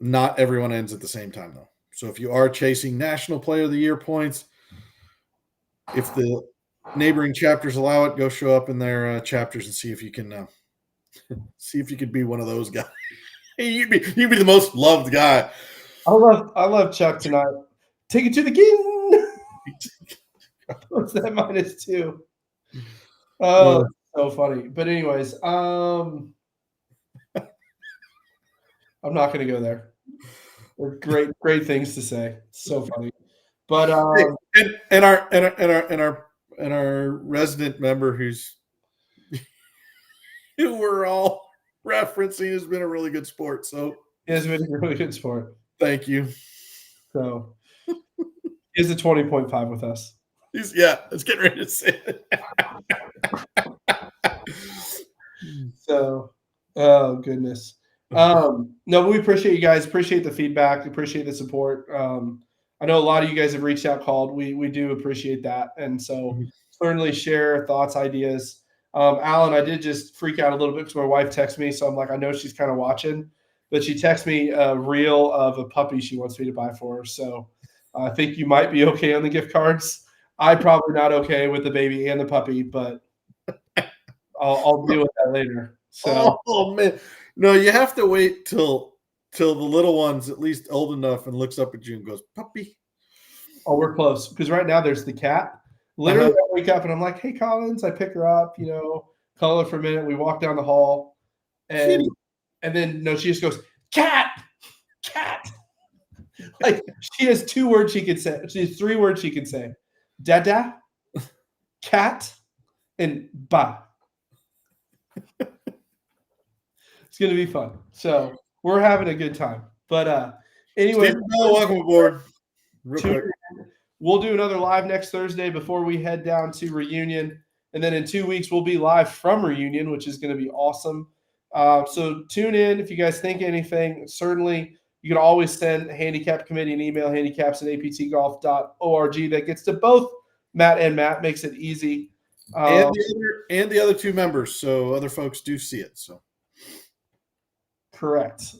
Not everyone ends at the same time, though. So if you are chasing National Player of the Year points, if the neighboring chapters allow it, go show up in their chapters and see if you can be one of those guys. You'd be the most loved guy. I love Chuck tonight. Take it to the game. What's that -2? Oh, so funny. But anyways, I'm not going to go there. They're great things to say. So funny. But and our resident member who we're all referencing has been a really good sport. So he has been a really good sport. Thank you. So he's a 20.5 with us. It's getting ready to say it. So, oh goodness. No, we appreciate you guys. Appreciate the feedback. Appreciate the support. I know a lot of you guys have reached out, called. We do appreciate that, and so certainly share thoughts, ideas. Alan, I did just freak out a little bit because my wife texted me, so I'm like, I know she's kind of watching, but she texted me a reel of a puppy she wants me to buy for her. So I think you might be okay on the gift cards. I'm probably not okay with the baby and the puppy, but I'll deal with that later. So, oh man. No, you have to wait till the little one's at least old enough and looks up at you and goes, puppy. Oh, we're close. Because right now there's the cat. Literally, I wake up and I'm like, hey, Collins. I pick her up, call her for a minute. We walk down the hall. And then, she just goes, cat. Like she has 2 words she can say. She has 3 words she can say: dada, cat, and ba. It's gonna be fun. So we're having a good time. But anyway, Stephen Bell, welcome aboard. Real quick. We'll do another live next Thursday before we head down to Reunion. And then in 2 weeks, we'll be live from Reunion, which is going to be awesome. So tune in if you guys think anything. Certainly, you can always send handicap committee an email, handicaps@aptgolf.org. That gets to both Matt and Matt, makes it easy. And the other 2 members, so other folks do see it. So correct.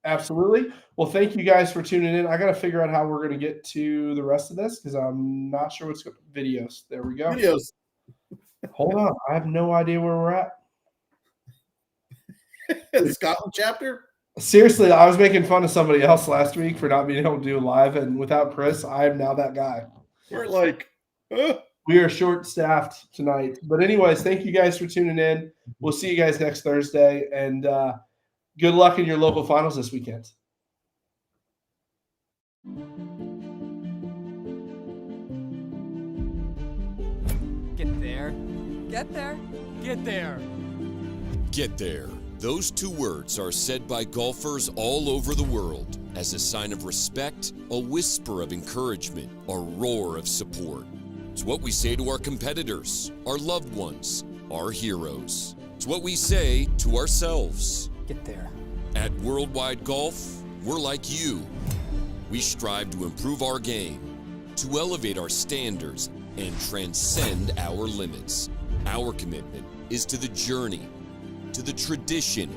Absolutely. Well, thank you guys for tuning in. I got to figure out how we're going to get to the rest of this because I'm not sure what's going videos. There we go. Videos. Hold on. I have no idea where we're at. The Scotland chapter? Seriously, I was making fun of somebody else last week for not being able to do live, and without Chris, I am now that guy. We're like, we are short-staffed tonight. But anyways, thank you guys for tuning in. We'll see you guys next Thursday, and good luck in your local finals this weekend. Get there. Get there. Get there. Get there. Those 2 words are said by golfers all over the world as a sign of respect, a whisper of encouragement, a roar of support. It's what we say to our competitors, our loved ones, our heroes. It's what we say to ourselves. Get there. At Worldwide Golf, we're like you. We strive to improve our game, to elevate our standards, and transcend our limits. Our commitment is to the journey, to the tradition,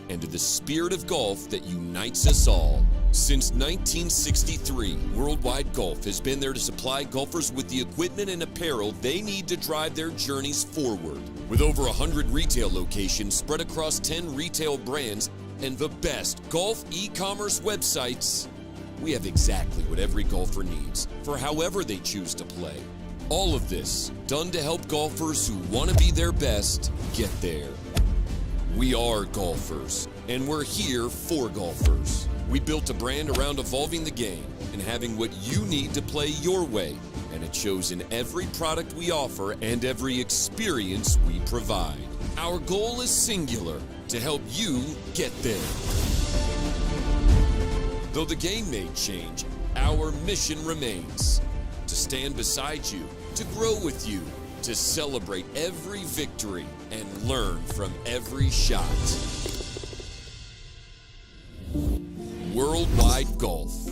and to the spirit of golf that unites us all. Since 1963, Worldwide Golf has been there to supply golfers with the equipment and apparel they need to drive their journeys forward. With over 100 retail locations spread across 10 retail brands and the best golf e-commerce websites, we have exactly what every golfer needs for however they choose to play. All of this done to help golfers who want to be their best get there. We are golfers, and we're here for golfers. We built a brand around evolving the game and having what you need to play your way, and it shows in every product we offer and every experience we provide. Our goal is singular, to help you get there. Though the game may change, our mission remains. To stand beside you, to grow with you, to celebrate every victory and learn from every shot. Worldwide Golf.